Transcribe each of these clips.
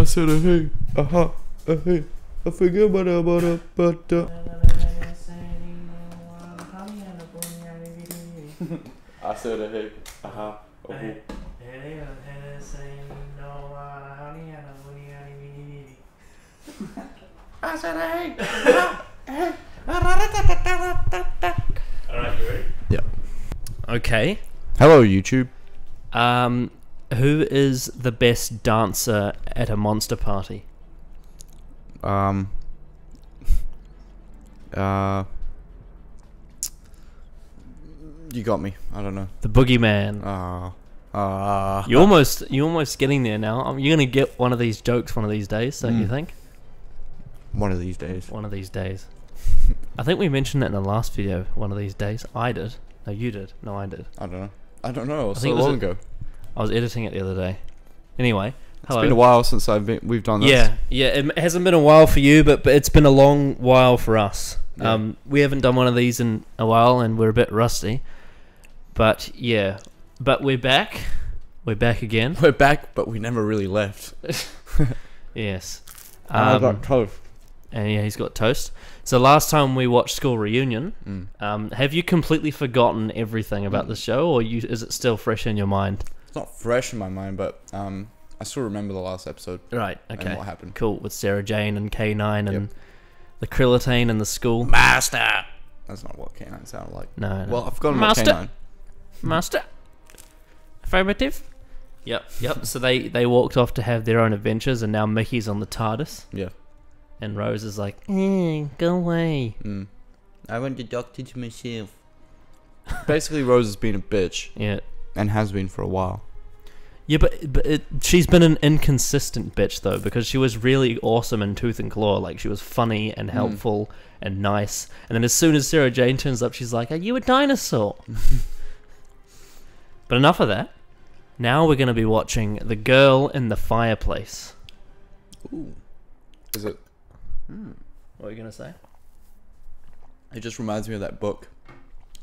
said a hey, aha, a hey, I forget about I said a hey, aha, a hey. I said a hey, hey. Alright, you ready? Yeah. Okay. Hello, YouTube. Who is the best dancer at a monster party? You got me. I don't know. The boogeyman. You're almost getting there now. You're gonna get one of these jokes one of these days, don't you think? One of these days. One of these days. I think we mentioned that in the last video. One of these days. I did. No, you did. No, I did. I don't know. I don't know. I think So it was long ago. I was editing it the other day. Anyway, hello. It's been a while since we've done this. Yeah. It hasn't been a while for you, but it's been a long while for us. Yeah. We haven't done one of these in a while, and we're a bit rusty. But yeah, but we're back. We're back again. We're back, but we never really left. Yes. I got toast. And yeah, he's got toast. So last time we watched School Reunion, have you completely forgotten everything about the show, or is it still fresh in your mind? It's not fresh in my mind, but I still remember the last episode. Right, okay. And what happened. Cool, with Sarah Jane and K9 and the Krillitane and the school. Master! That's not what K9 sounded like. No. Well, I've forgotten Master. what K9. Master? Affirmative? Yep. So they walked off to have their own adventures, and now Mickey's on the TARDIS. Yeah. And Rose is like, go away. I want the doctor to myself. Basically, Rose has been a bitch. Yeah. And has been for a while. Yeah, but she's been an inconsistent bitch, though, because she was really awesome in Tooth and Claw. Like, she was funny and helpful and nice. And then as soon as Sarah Jane turns up, she's like, are you a dinosaur? But enough of that. Now we're going to be watching The Girl in the Fireplace. Ooh. Is it? What are you going to say? It just reminds me of that book.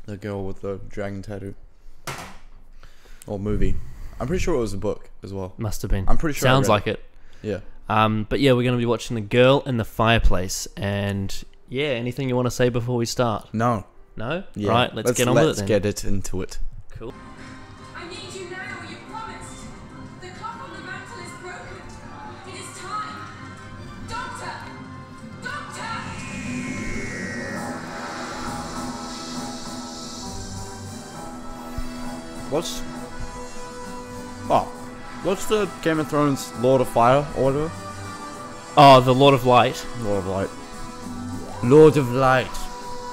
The Girl with the Dragon Tattoo. Or movie. I'm pretty sure it was a book as well. Must have been. I'm pretty sure. Sounds like it. Yeah. But yeah, we're going to be watching The Girl in the Fireplace. And yeah, anything you want to say before we start? No. No? Yeah. Right, let's get on with it then. Let's get it into it. Cool. I need you now, you promised. The clock on the mantle is broken. It is time. Doctor! Doctor! What's the Game of Thrones Lord of Fire or whatever? Oh, the Lord of Light. Lord of Light. Lord of Light.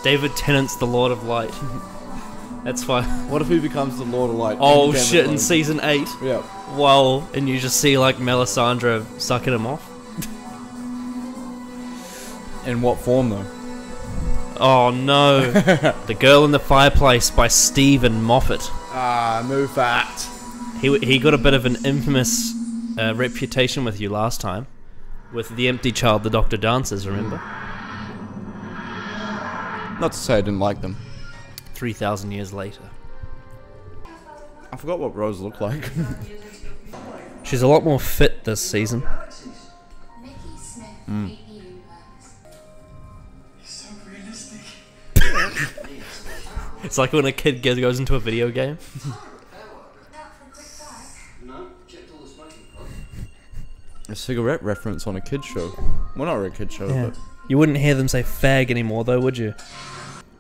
David Tennant's the Lord of Light. That's fine. What if he becomes the Lord of Light? Oh shit, in season 8? Yeah. Well, and you just see like Melisandre sucking him off? In what form though? Oh no. The Girl in the Fireplace by Davies Moffat. Ah, Moffat. He got a bit of an infamous reputation with you last time. With The Empty Child, the Doctor Dances, remember? Not to say I didn't like them. 3,000 years later. I forgot what Rose looked like. She's a lot more fit this season. Mickey Smith, the universe. He's so realistic. It's like when a kid goes into a video game. Out for a quick fire. No, checked all the smoking pot. A cigarette reference on a kid's show. Well, not a kid's show, but... You wouldn't hear them say fag anymore though, would you?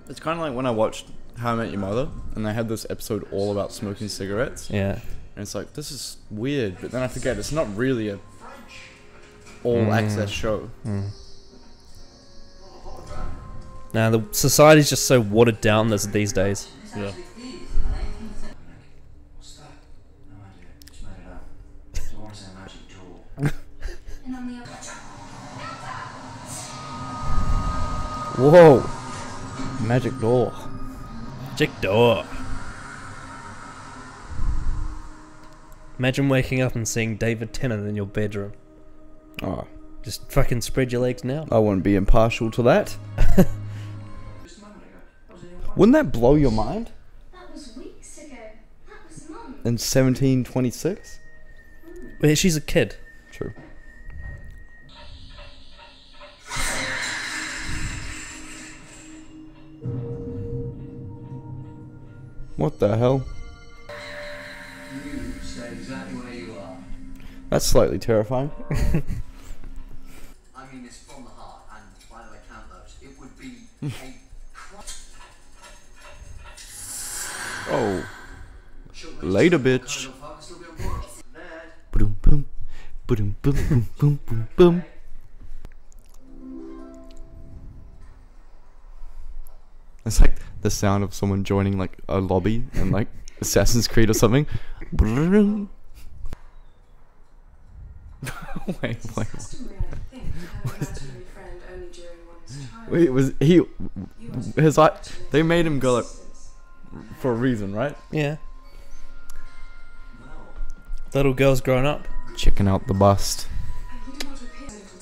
It's kind of like when I watched How I Met Your Mother, and they had this episode all about smoking cigarettes. Yeah. And it's like, this is weird, but then I forget, it's not really a all-access show. Nah, the society's just so watered down these days. Yeah. What's that? No idea. Just made it up. So I want to say a magic door. And on the other Whoa! Magic door. Magic door. Imagine waking up and seeing David Tennant in your bedroom. Oh, Just fucking spread your legs now. I wouldn't be impartial to that. Just a moment ago. I was in your Wouldn't that blow your mind? That was weeks ago. That was months. In 1726? Well, she's a kid. True. What the hell? You stay exactly where you are. That's slightly terrifying. I mean this from the heart, and by the way, count those. It would be a Oh. Later, bitch. Ned. Boom, boom, boom, boom, boom, boom, boom, boom. It's like the sound of someone joining like a lobby in like Assassin's Creed or something. Wait. Customary, I think, to have an imaginary friend only during one's childhood. Wait, was he? You are His eye. fortunate They made him go like sisters. for a reason, right? Yeah. Well, Little girl's grown up. Checking out the bust. And he did not appear a little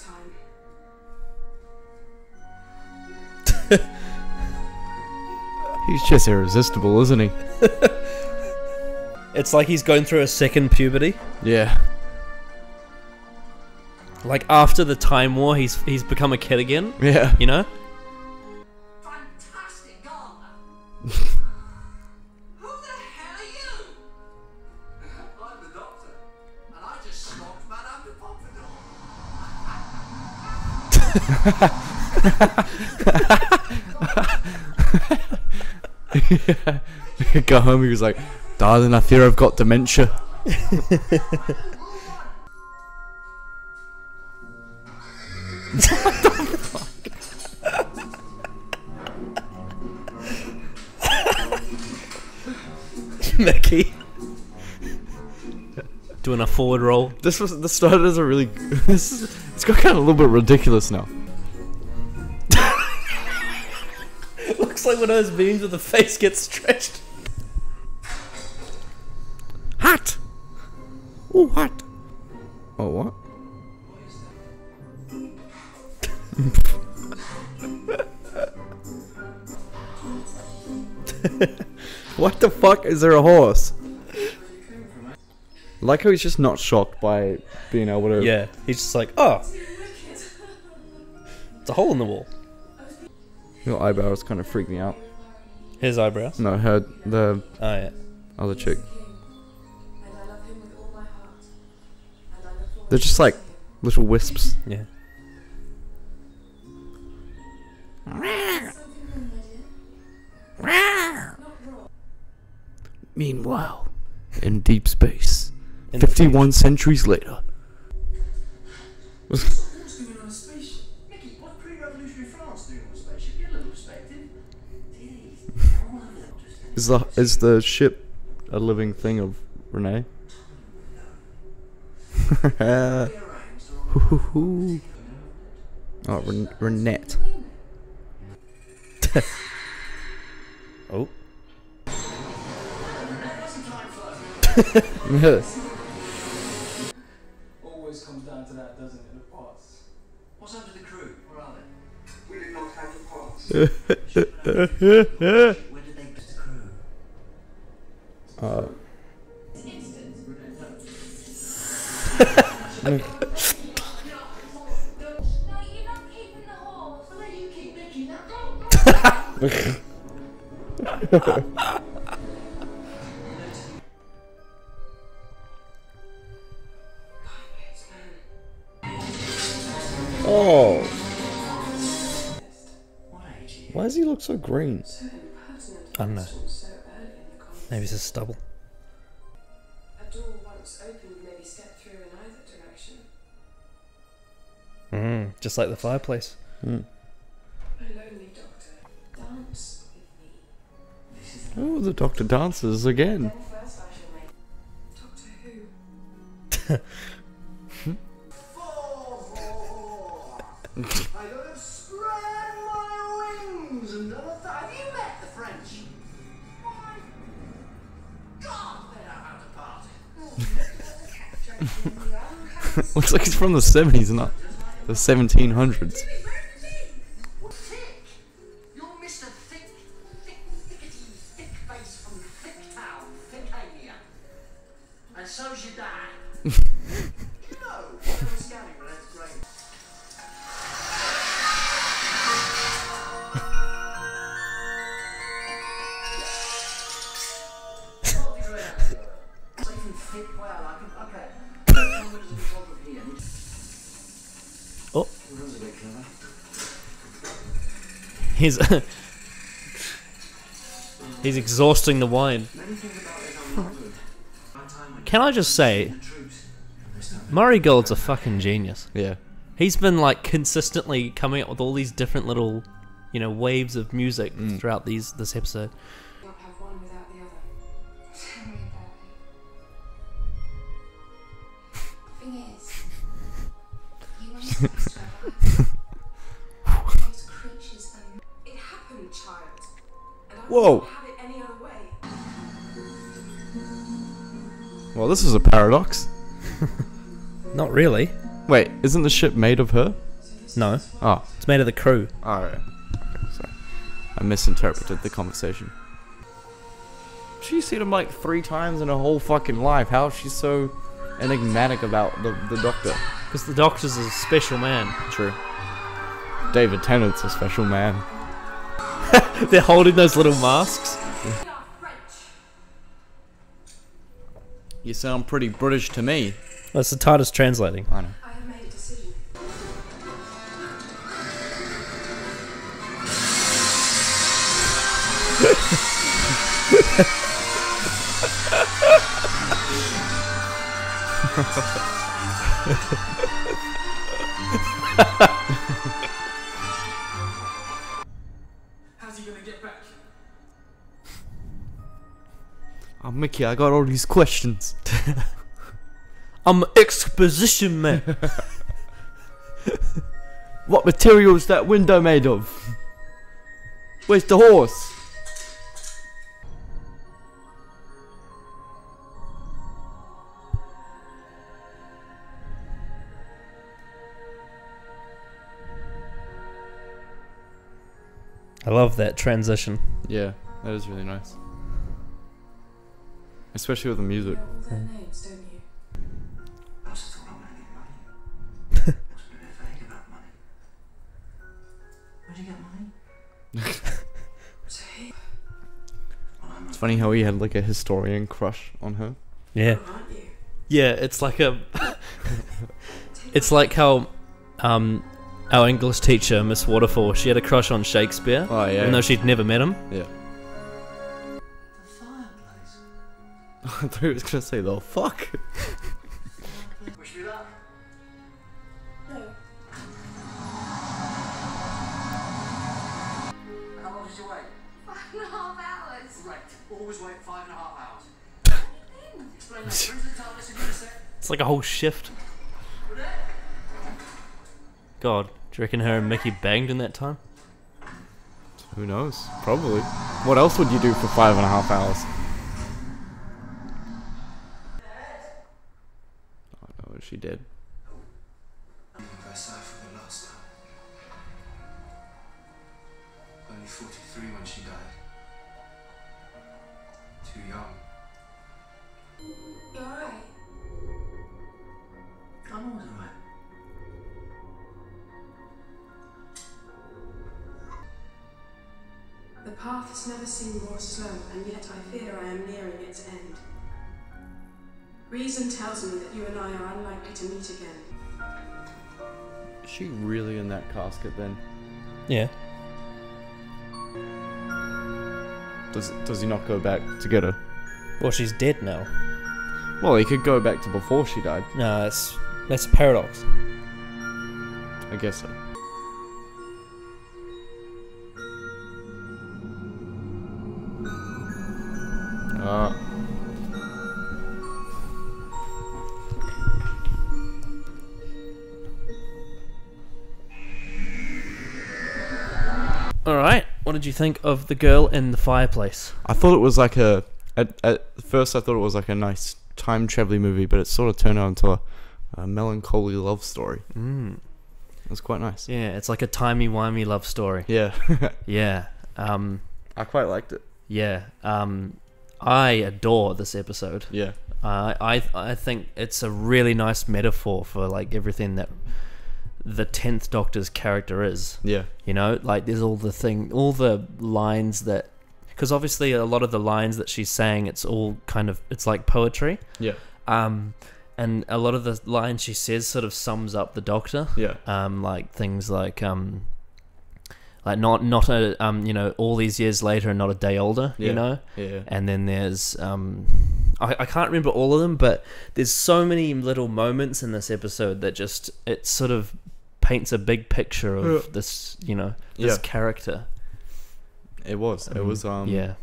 time. He's just irresistible, isn't he? It's like he's going through a second puberty. Yeah. Like after the Time War, he's become a kid again. Yeah. You know? fantastic, Garner. Who the hell are you? I'm the doctor, and I just smoked Madame de Pompadour. Go home. He was like, "Darling, I fear I've got dementia." Mickey. Doing a forward roll. This was the starters are really. It's got kind of a little bit ridiculous now. Looks like one of those memes where the face gets stretched. Hot. Oh, hot. Oh, what? What the fuck? Is there a horse? Like how he's just not shocked by being able to. Yeah, he's just like, oh, it's a hole in the wall. Your eyebrows kind of freak me out. His eyebrows. No, her the Oh yeah. other chick. And I love him with all my heart. And I look forward They're just to like seeing him. little wisps. Yeah. Something wrong, my dear? Not wrong. Meanwhile, in deep space, In the 51 centuries later. What's doing on a spaceship? Mickey, what's pre-revolutionary France doing on a spaceship? Get a little perspective. Is the ship a living thing of Renee? Oh, Renette. Oh. Always comes down to that, doesn't it? The parts. What's happened to the crew? Where are they? We did not have the parts. Where did they get the crew? Instant. No. No, you're not keeping the horse. Well, there you keep Mickey. Now go. Oh, What age are you? why does he look so green? So impertinent. I don't know. questions so early in the conversation. Maybe it's his stubble. A door once opened, maybe step through in either direction. Just like the fireplace. A lonely doctor. Dance with me. This is Oh, the doctor dances again. Then first I shall make Doctor Who. I gotta spread my wings and have you met the French? My God, they know how to party. Looks like he's from the 70s, not the 1700s. Thick. You're Mr. Thick, thickety, thick face from Thick Town, Thickania. And so's your dad. You know, when I was scanning with that brain. He's he's exhausting the wine. Many things about it are not good. One time when Can I just say, the troops, this time Murray Gold's a fucking genius. Yeah. He's been like consistently coming up with all these different little, you know, waves of music throughout this episode. Not have one without the other. Tell me about it. Thing is, you were supposed to have those creatures and it happened, child. And I Whoa. wouldn't have it any other way. Well, this is a paradox. Not really. Wait, isn't the ship made of her? No, Oh. it's made of the crew. Alright. Sorry. I misinterpreted the conversation. She's seen him like 3 times in her whole fucking life. How is she so enigmatic about the doctor? Because the Doctor's a special man. True. David Tennant's a special man. They're holding those little masks. We are French. You sound pretty British to me. That's the TARDIS translating. I know. I have made a decision. How's he gonna get back? Oh, Mickey, I got all these questions. I'm exposition man. What material is that window made of? Where's the horse? I love that transition. Yeah, that is really nice. Especially with the You music. know all their names, don't you? I also thought I might need money. Wasn't a bit vague about money. Where'd you get money? So here, Well, I'm It's funny how he had like a historian crush on her. Yeah. aren't you? Yeah, it's like a... it's like how our English teacher, Miss Waterfall, she had a crush on Shakespeare. Oh, yeah. Even though she'd never met him. Yeah. The fireplace. I thought he was gonna say the fuck. Wish me luck. No. How long did you wait? 5.5 hours. Right. Always wait 5.5 hours. Explain that. Bring the TARDIS in a sec. It's like a whole shift. God, do you reckon her and Mickey banged in that time? Who knows? Probably. What else would you do for 5.5 hours? Oh no, she did. Versailles for the last time. Only 43 when she died. Too young. You're alright. I'm always alright. The path has never seemed more slow, and yet I fear I am nearing its end. Reason tells me that you and I are unlikely to meet again. Is she really in that casket then? Yeah. Does he not go back to get her? Well, she's dead now. Well, he could go back to before she died. No, that's a paradox. I guess so. Alright, what did you think of the girl in the fireplace? I thought it was like at first I thought it was like a nice time traveling movie, but it sort of turned out into a melancholy love story. It was quite nice. Yeah, it's like a timey-wimey love story. Yeah. Yeah. I quite liked it. Yeah. I adore this episode. Yeah. I think it's a really nice metaphor for like everything that the 10th Doctor's character is. Yeah. You know, like there's all the lines that, because obviously a lot of the lines that she's saying, it's all kind of, it's like poetry. Yeah. And a lot of the lines she says sort of sums up the Doctor. Yeah. Like things like like not a you know, all these years later and not a day older, Yeah. you know. Yeah. And then there's I can't remember all of them, but there's so many little moments in this episode that just, it sort of paints a big picture of this, you know, this Yeah. character. It was. It was. Yeah.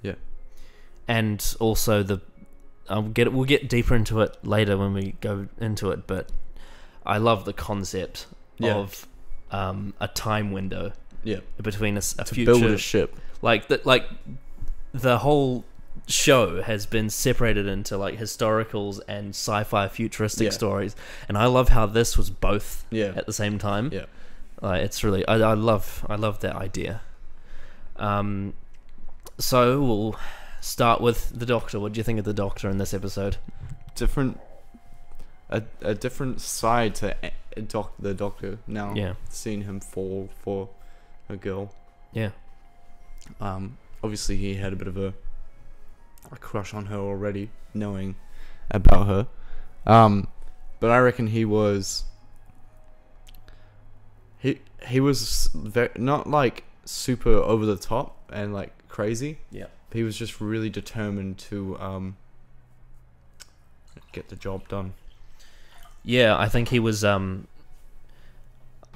Yeah. And also we'll get deeper into it later when we go into it, but I love the concept Yeah. of a time window Yeah. between a To future, build a ship. like the whole show has been separated into like historicals and sci-fi futuristic Yeah. stories, and I love how this was both Yeah. at the same time. Yeah. It's really, I love that idea. So we'll start with the Doctor. What do you think of the Doctor in this episode? A different side to the Doctor now. Yeah. Seeing him fall for a girl. Yeah. Obviously he had a bit of a crush on her already, knowing about her. But I reckon he was not like super over the top and like crazy. Yeah. He was just really determined to get the job done. Yeah, I think he was. I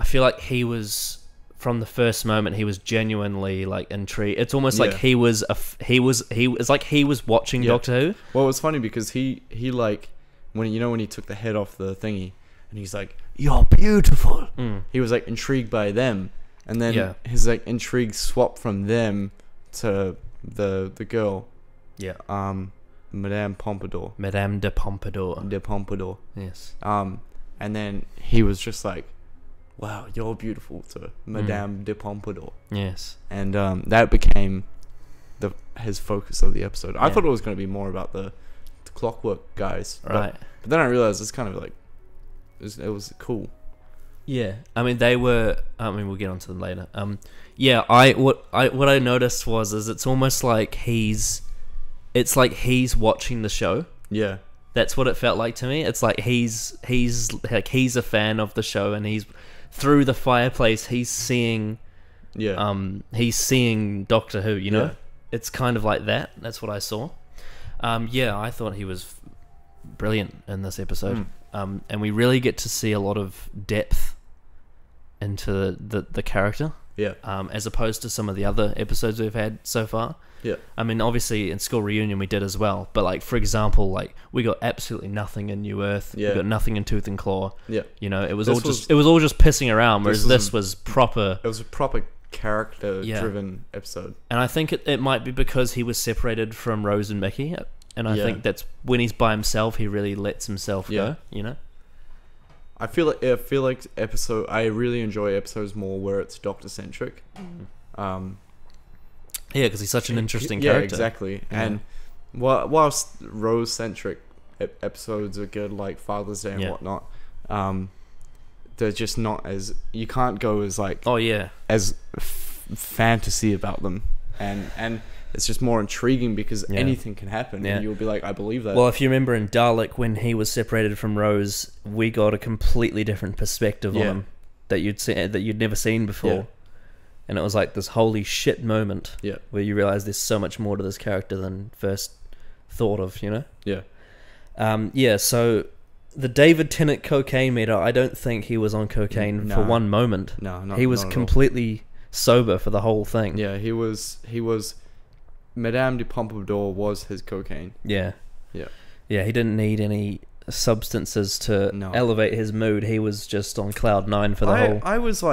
feel like he was, from the first moment, he was genuinely like intrigued. It's almost like Yeah. it's like he was watching Yeah. Doctor Who. Well, it was funny because he like when he took the head off the thingy and he's like, "You're beautiful." He was like intrigued by them, and then Yeah. his like intrigue swapped from them to the girl, Yeah. Madame Pompadour, Madame de Pompadour. de Pompadour. Yes. And then he was just like, "Wow, you're beautiful," to Madame de Pompadour, Yes. and that became his focus of the episode. I Yeah. thought it was going to be more about the Clockwork guys, Right. But then I realized it's kind of like it was cool. Yeah, I mean they were. I mean we'll get onto them later. Yeah, what I noticed is it's almost like he's watching the show. Yeah, That's what it felt like to me. It's like he's a fan of the show, and he's through the fireplace. He's seeing Doctor Who. You know, Yeah. it's kind of like that. That's what I saw. Yeah, I thought he was brilliant in this episode. And we really get to see a lot of depth into the character. Yeah. As opposed to some of the other episodes we've had so far. Yeah. I mean, obviously in School Reunion we did as well, but like for example, like we got absolutely nothing in New Earth. Yeah. We got nothing in Tooth and Claw. Yeah. You know, it was This all just pissing around, whereas this this was proper. It was a proper character-driven episode. And I think it might be because he was separated from Rose and Mickey, and I Yeah. think that's when he's by himself, he really lets himself Yeah. go. You know. I feel like I really enjoy episodes more where it's Doctor-centric. Yeah, because he's such an interesting Yeah, character. exactly. Yeah. And whilst Rose-centric episodes are good, like Father's Day and Yeah. whatnot, they're just not as... You can't go as, like... Oh yeah. as fantasy about them. And it's just more intriguing because Yeah. anything can happen. Yeah. And you'll be like, I believe that. Well, if you remember in Dalek, when he was separated from Rose, we got a completely different perspective on Yeah. him that you'd never seen before. Yeah. And it was like this holy shit moment Yeah. where you realize there's so much more to this character than first thought of, you know? Yeah. Yeah, so the David Tennant cocaine meter, I don't think he was on cocaine for Nah. one moment. No, not He was not at all. completely sober for the whole thing. Yeah, he was... Madame de Pompadour was his cocaine. Yeah. Yeah. Yeah, he didn't need any substances to No. elevate his mood. He was just on cloud nine for the whole... I was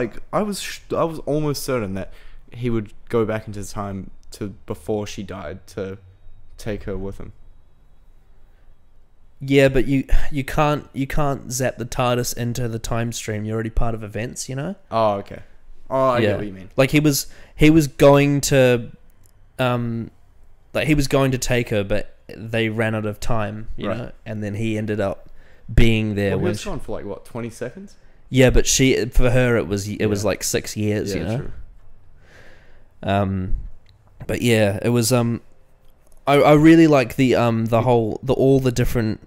almost certain that he would go back into time to before she died to take her with him. Yeah, but you can't zap the TARDIS into the time stream. You're already part of events, you know? Oh, okay. Oh, I get what you mean. Like he was going to he was going to take her, but they ran out of time, you Right. know, and then he ended up being there Well, he when was gone for like what, 20 seconds? yeah, but for her it was Yeah. like 6 years, Yeah, you know. true. But yeah, it was I really like the all the different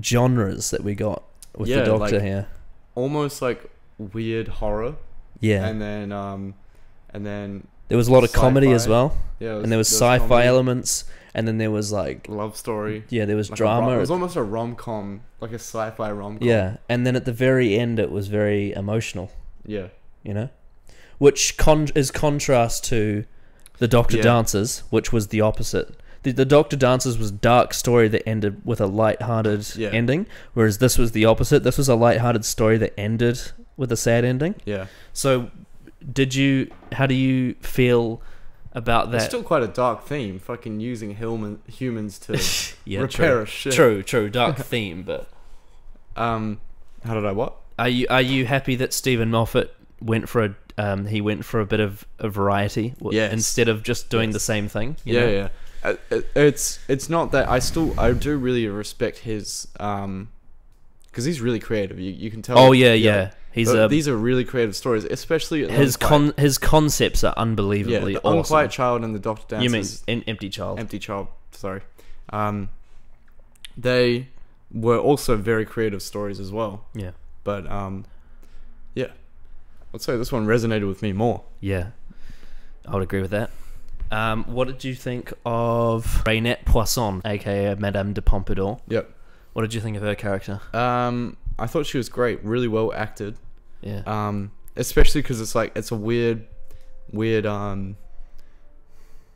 genres that we got with the Yeah, Doctor like- here. Almost like weird horror, Yeah. And then There was a lot of comedy as sci-fi. well. Yeah, And there was sci-fi comedy, elements. And then there was like, love story. yeah, there was Like drama. it was almost a rom-com, like a sci-fi rom-com. Yeah. And then at the very end, it was very emotional, Yeah. you know? Which is contrast to the Doctor Yeah. Dances, which was the opposite. The Doctor Dances was a dark story that ended with a light-hearted Yeah. ending, whereas this was the opposite. This was a light-hearted story that ended with a sad ending. Yeah. So, how do you feel about that? It's still quite a dark theme. Fucking using humans to Yeah, repair a ship. True, dark theme, but How did I what? are you happy that Stephen Moffat went for a bit of a variety Yes. instead of just doing the same thing? you know? Yeah. It's not that I do really respect his because he's really creative. You can tell. Oh yeah. These are really creative stories, especially His concepts are unbelievably the awesome. Unquiet Child and the Doctor Dances. You mean Empty Child? Empty Child. Sorry. They were also very creative stories as well. Yeah. But yeah, I'd say this one resonated with me more. Yeah, I would agree with that. What did you think of Raynette Poisson, aka Madame de Pompadour? Yep. What did you think of her character? I thought she was great, really well acted. Yeah. Especially because it's a weird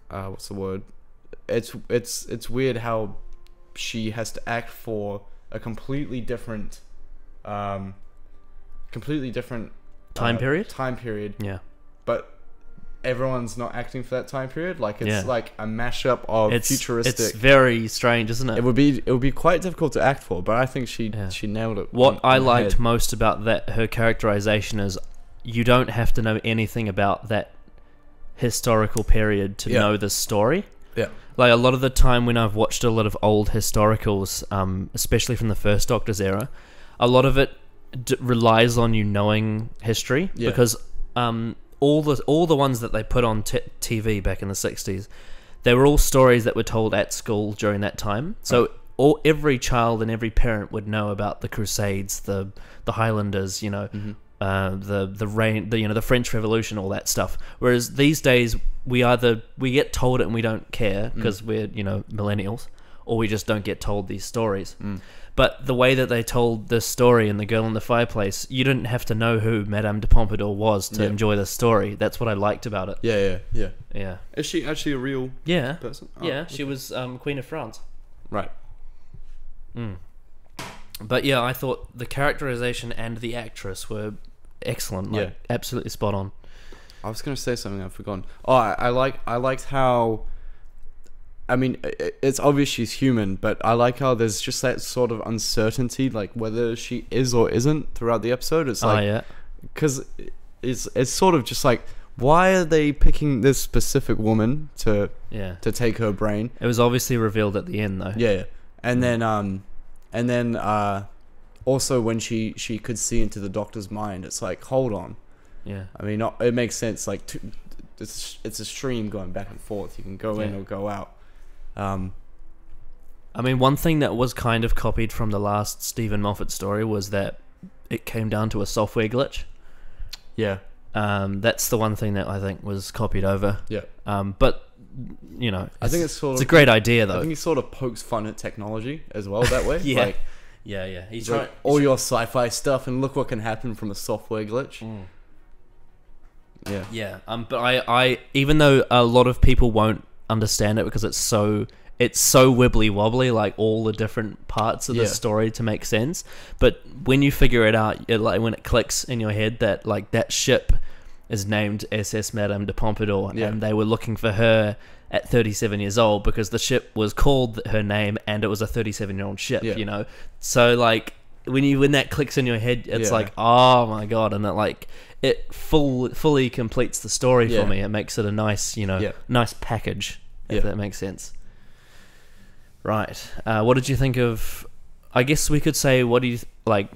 what's the word? It's weird how she has to act for a completely different Time period? Time period, Yeah. but everyone's not acting for that time period. Like it's Yeah. like a mashup of futuristic. It's very strange, isn't it? It would be quite difficult to act for, but I think she nailed it. What I on the liked head. most about her characterization is you don't have to know anything about that historical period to know the story. Yeah. Like a lot of the time when I've watched a lot of old historicals, especially from the first Doctor's era, a lot of it relies on you knowing history because all the ones that they put on TV back in the 60s, they were all stories that were told at school during that time. So every child and every parent would know about the Crusades, the Highlanders, Mm-hmm. the French Revolution, all that stuff. Whereas these days we get told it and we don't care because we're millennials, or we just don't get told these stories. But the way that they told this story in The Girl in the Fireplace, you didn't have to know who Madame de Pompadour was to enjoy the story. That's what I liked about it. Yeah. Is she actually a real Yeah. person? Oh, Yeah, she was Queen of France. Right. But yeah, I thought the characterization and the actress were excellent. Like, absolutely spot on. I was gonna say something I've forgotten. Oh, I liked how. I mean, it's obvious she's human, but I like how there's just that sort of uncertainty, like whether she is or isn't throughout the episode. It's like, because it's sort of just like, why are they picking this specific woman to take her brain? It was obviously revealed at the end, though. Yeah, and then also when she could see into the Doctor's mind, it's like, hold on. Yeah. I mean, it makes sense. Like, it's a stream going back and forth. You can go in or go out. I mean, one thing that was kind of copied from the last Stephen Moffat story was that it came down to a software glitch. Yeah. That's the one thing that I think was copied over. Yeah. But I think it's a great idea, though. I think he sort of pokes fun at technology as well that way. Yeah. Like, yeah. He's like all your sci-fi stuff, and look what can happen from a software glitch. Yeah. Yeah. But I even though a lot of people won't understand it because it's so wibbly wobbly, like all the different parts of the story to make sense. But when you figure it out, like when it clicks in your head that like that ship is named SS Madame de Pompadour, and they were looking for her at 37 years old because the ship was called her name and it was a 37-year-old ship. So like when that clicks in your head, it's like, oh my god, and it fully completes the story for me. It makes it a nice nice package, if that makes sense. Right. What did you think of? I guess we could say, what do you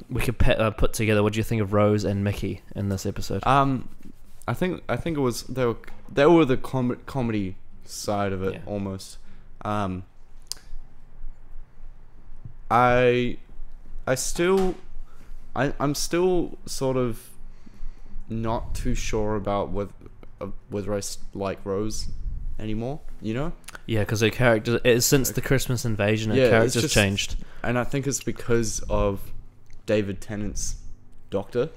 we could put together. What do you think of Rose and Mickey in this episode? I think it was they were the comedy side of it almost. I'm still sort of not too sure about whether I like Rose anymore. You know? Yeah, because her character, since the Christmas invasion, her Yeah, it's character's just- changed. And I think it's because of David Tennant's Doctor.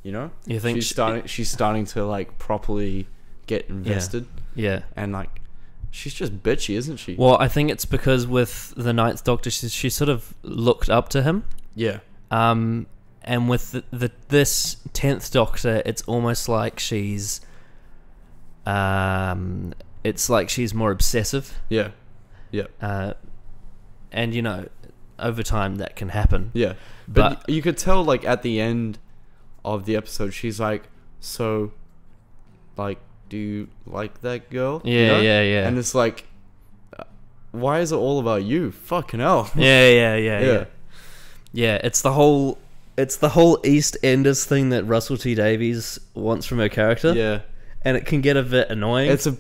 You know? You think she's starting to like properly get invested, Yeah. and like she's just bitchy, isn't she? Well, I think it's because with the Ninth Doctor, she sort of looked up to him. Yeah. And with this 10th Doctor, it's almost like she's it's like she's more obsessive. Yeah. Yeah. And you know, over time that can happen. Yeah. But you could tell, like, at the end of the episode, she's like, so, like, do you like that girl? Yeah, You know? yeah. And it's like, why is it all about you? Fucking hell. Yeah. It's the whole EastEnders thing that Russell T Davies wants from her character. Yeah. And it can get a bit annoying. It's a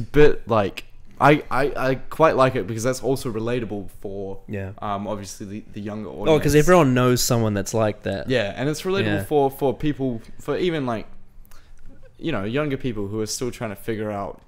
bit like, I quite like it because that's also relatable for obviously the younger audience. Oh, because everyone knows someone that's like that. Yeah, and it's relatable for people, for even like, you know, younger people who are still trying to figure out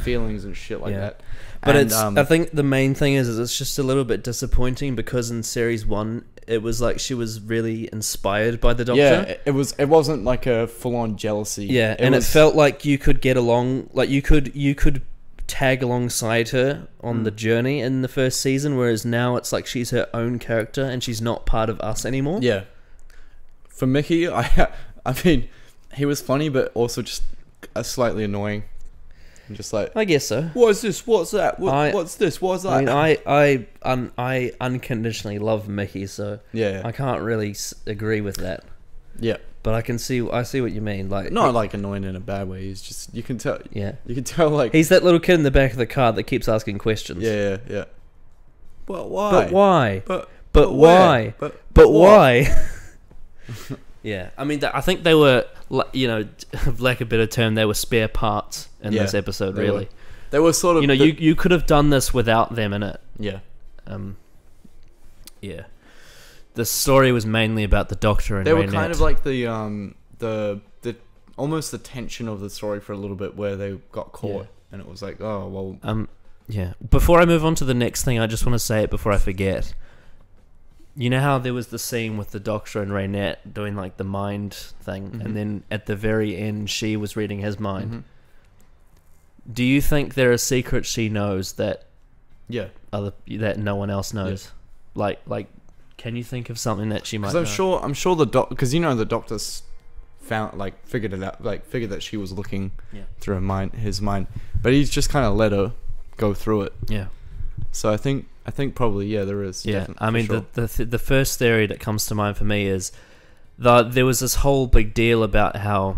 feelings and shit like that. But and, I think the main thing is it's just a little bit disappointing because in series 1 it was like she was really inspired by the Doctor. Yeah, it wasn't like a full on jealousy. Yeah, it felt like you could get along, like you could tag alongside her on the journey in the first season, whereas now it's like she's her own character and she's not part of us anymore. Yeah. For Mickey, I mean, he was funny, but also just slightly annoying. I'm just like, I guess so. What's this? What's that? What's this? What's that? I mean, I unconditionally love Mickey, so yeah. I can't really agree with that. Yeah. But I see what you mean. Like, Not like annoying in a bad way. He's just, you can tell. Yeah. You can tell, like, he's that little kid in the back of the car that keeps asking questions. Yeah. But why? But why? But why? But why? Yeah, I mean, I think they were, you know, lack of a better term, they were spare parts in this episode. Really, they were sort of. You know, you could have done this without them in it. Yeah. Yeah. The story was mainly about the Doctor and they were Raynette. kind of like the almost the tension of the story for a little bit where they got caught and it was like, oh well. Yeah. Before I move on to the next thing, I just want to say it before I forget. You know how there was the scene with the Doctor and Raynette doing like the mind thing, and then at the very end she was reading his mind. Do you think there are secrets she knows that that no one else knows? Like can you think of something that she might know? I'm sure the because you know the Doctor's figured it out, like figured that she was looking through his mind, but he's just kind of let her go through it. Yeah. So I think probably there is. Yeah, I mean the first theory that comes to mind for me is that there was this whole big deal about how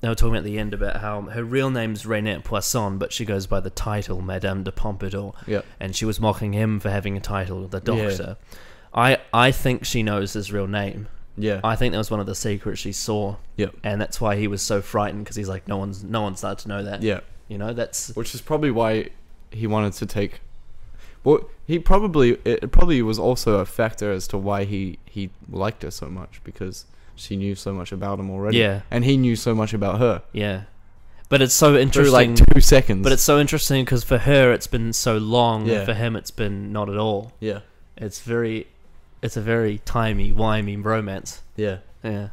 they were talking at the end about how her real name's Raynette Poisson, but she goes by the title Madame de Pompadour. Yeah, and she was mocking him for having a title, the Doctor. I think she knows his real name. Yeah, I think that was one of the secrets she saw. Yeah, and that's why he was so frightened because he's like, no one's allowed to know that. Yeah, you know, which is probably why he wanted to take. Well, it probably was also a factor as to why he liked her so much, because she knew so much about him already. Yeah, and he knew so much about her. Yeah, but it's so interesting. Through like 2 seconds. But it's so interesting because for her it's been so long, and for him it's been not at all. Yeah, it's a very timey-wimey romance. Yeah, yeah.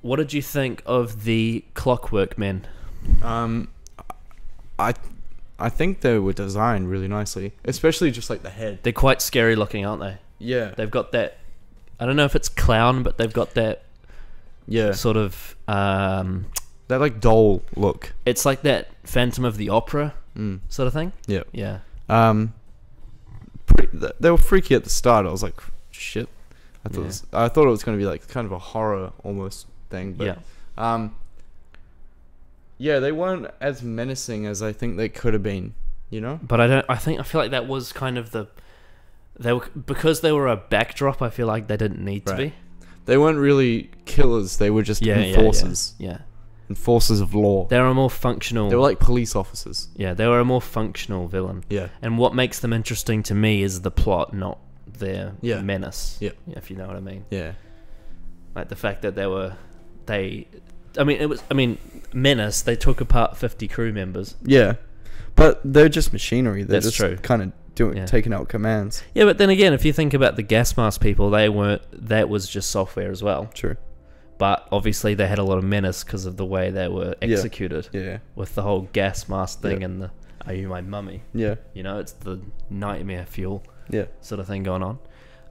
What did you think of the Clockwork Men? I think they were designed really nicely, especially just like the head. They're quite scary looking, aren't they? Yeah. They've got that, I don't know if it's clown, but they've got that sort of that like doll look. It's like that Phantom of the Opera sort of thing. Yeah. Yeah. They were freaky at the start. I was like, shit. I thought it was going to be like kind of a horror almost thing, but yeah, they weren't as menacing as I think they could have been, you know? But I feel like that was kind of because they were a backdrop, I feel like they didn't need to be. They weren't really killers, they were just enforcers. Yeah. Enforcers of law. They were a more functional... They were like police officers. Yeah, they were a more functional villain. Yeah. And what makes them interesting to me is the plot, not their menace. Yeah. If you know what I mean. Yeah. Like the fact that they were they, Menace, they took apart 50 crew members. Yeah, but they're just machinery. They're That's just true. kind of taking out commands. Yeah, but then again, if you think about the gas mask people, that was just software as well. True. But obviously they had a lot of menace because of the way they were executed. Yeah. With the whole gas mask thing Yeah. and the "Are you my mummy?" Yeah. You know, it's the nightmare fuel Yeah. sort of thing going on.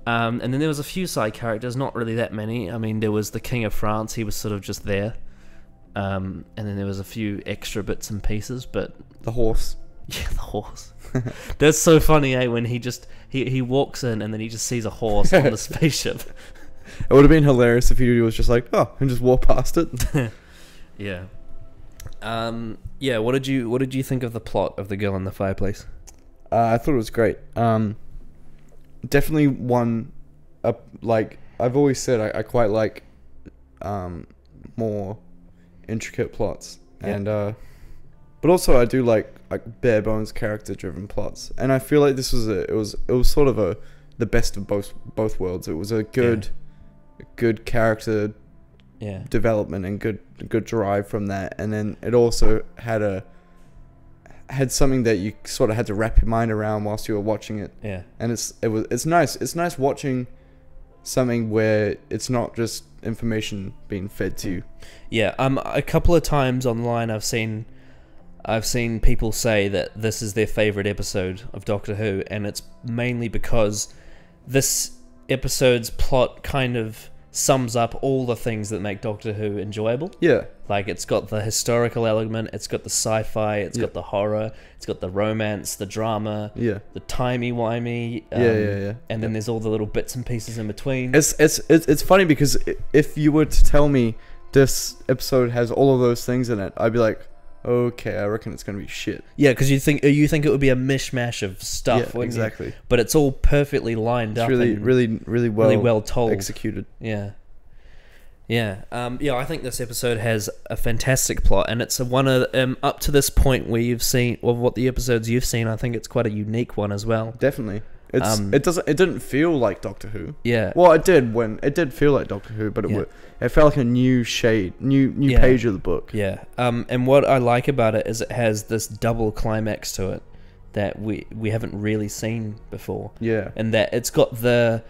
And then there was a few side characters, not really that many. I mean, there was the King of France. He was sort of just there. And then there was a few extra bits and pieces, but The horse. yeah, the horse. That's so funny, eh? When he walks in and then he just sees a horse on the spaceship. It would have been hilarious if he was just like, oh, and just walk past it. Yeah. Yeah. What did you think of the plot of The Girl in the Fireplace? I thought it was great. Definitely one. Like I've always said, I quite like more intricate plots, Yeah. and but also I do like bare bones character driven plots, and I feel like this was it was sort of the best of both worlds. It was a good character Yeah. development and good drive from that, and then it also had something that you sort of had to wrap your mind around whilst you were watching it. Yeah. And it's nice watching something where it's not just information being fed to you. Yeah. A couple of times online, I've seen people say that this is their favorite episode of Doctor Who, and it's mainly because this episode's plot kind of sums up all the things that make Doctor Who enjoyable. Yeah. Like, it's got the historical element, it's got the sci-fi, it's got the horror, it's got the romance, the drama, Yeah. the timey-wimey, Yeah. and then there's all the little bits and pieces in between. It's funny because if you were to tell me this episode has all of those things in it, I'd be like, okay, I reckon it's gonna be shit. Yeah, because you think it would be a mishmash of stuff. Yeah, wouldn't you? exactly. But it's all perfectly lined It's up. really, and really well, really well told. executed. Yeah. Yeah. I think this episode has a fantastic plot, and it's one of up to this point where you've seen, of what the episodes you've seen, I think it's quite a unique one as well. Definitely. It didn't feel like Doctor Who. Yeah. Well, it did feel like Doctor Who, but it felt like a new shade, new page of the book. Yeah. And what I like about it is it has this double climax to it that we haven't really seen before. Yeah. And that it's got the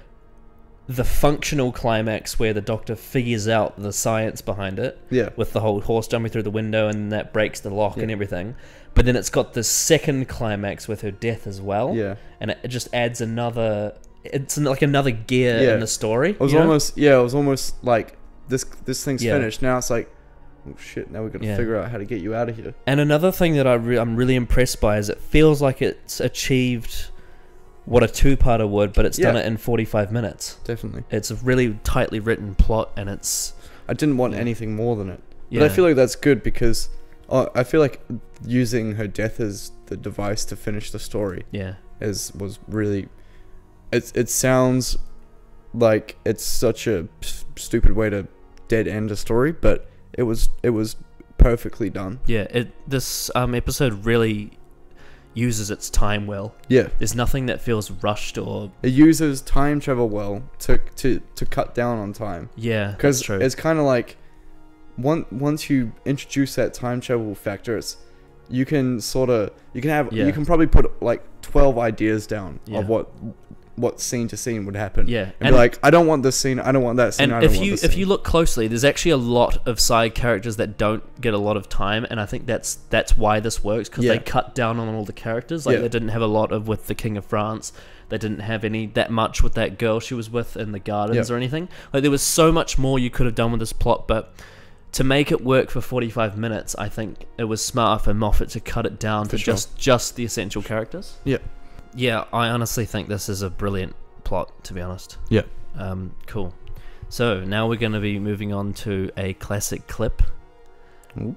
functional climax where the Doctor figures out the science behind it. Yeah. With the whole horse jumping through the window and that breaks the lock and Yeah. everything. But then it's got the second climax with her death as well. Yeah. And it just adds another gear Yeah. in the story. It was almost like this thing's Yeah. finished. Now it's like, oh shit, now we've got to Yeah. figure out how to get you out of here. And another thing that I'm really impressed by is it feels like it's achieved what a two-parter would, but it's done Yeah. it in 45 minutes. Definitely. It's a really tightly written plot, and it's... I didn't want anything more than it. Yeah. But I feel like that's good because I feel like using her death as the device to finish the story Yeah. was really... It sounds like it's such a stupid way to dead end a story, but it was perfectly done. Yeah, this episode really uses its time well. Yeah. There's nothing that feels rushed or... It uses time travel well to cut down on time. Yeah, Because that's true. it's kind of like once you introduce that time travel factor, you can probably put like 12 ideas down Yeah. of what scene to scene would happen. Yeah, and be like, I don't want this scene, I don't want that scene, And I don't if want you this if scene. you look closely, there's actually a lot of side characters that don't get a lot of time, and I think that's why this works, because Yeah. they cut down on all the characters. Like, Yeah. they didn't have a lot of with the King of France. They didn't have that much with that girl she was with in the gardens Yeah. or anything. Like, there was so much more you could have done with this plot, but to make it work for 45 minutes, I think it was smarter for Moffat to cut it down For to sure. just the essential characters. Yeah. Yeah, I honestly think this is a brilliant plot, to be honest. Yeah. Cool. So now we're going to be moving on to a classic clip. Ooh.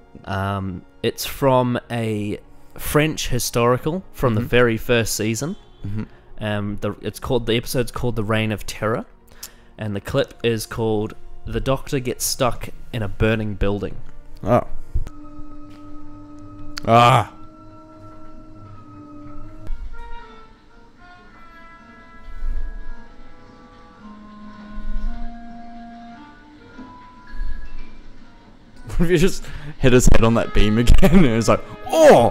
It's from a French historical from the very first season. The episode's called "The Reign of Terror," and the clip is called "The Doctor Gets Stuck in a Burning Building." Oh. Ah. if you just hit his head on that beam again, and it's like, oh!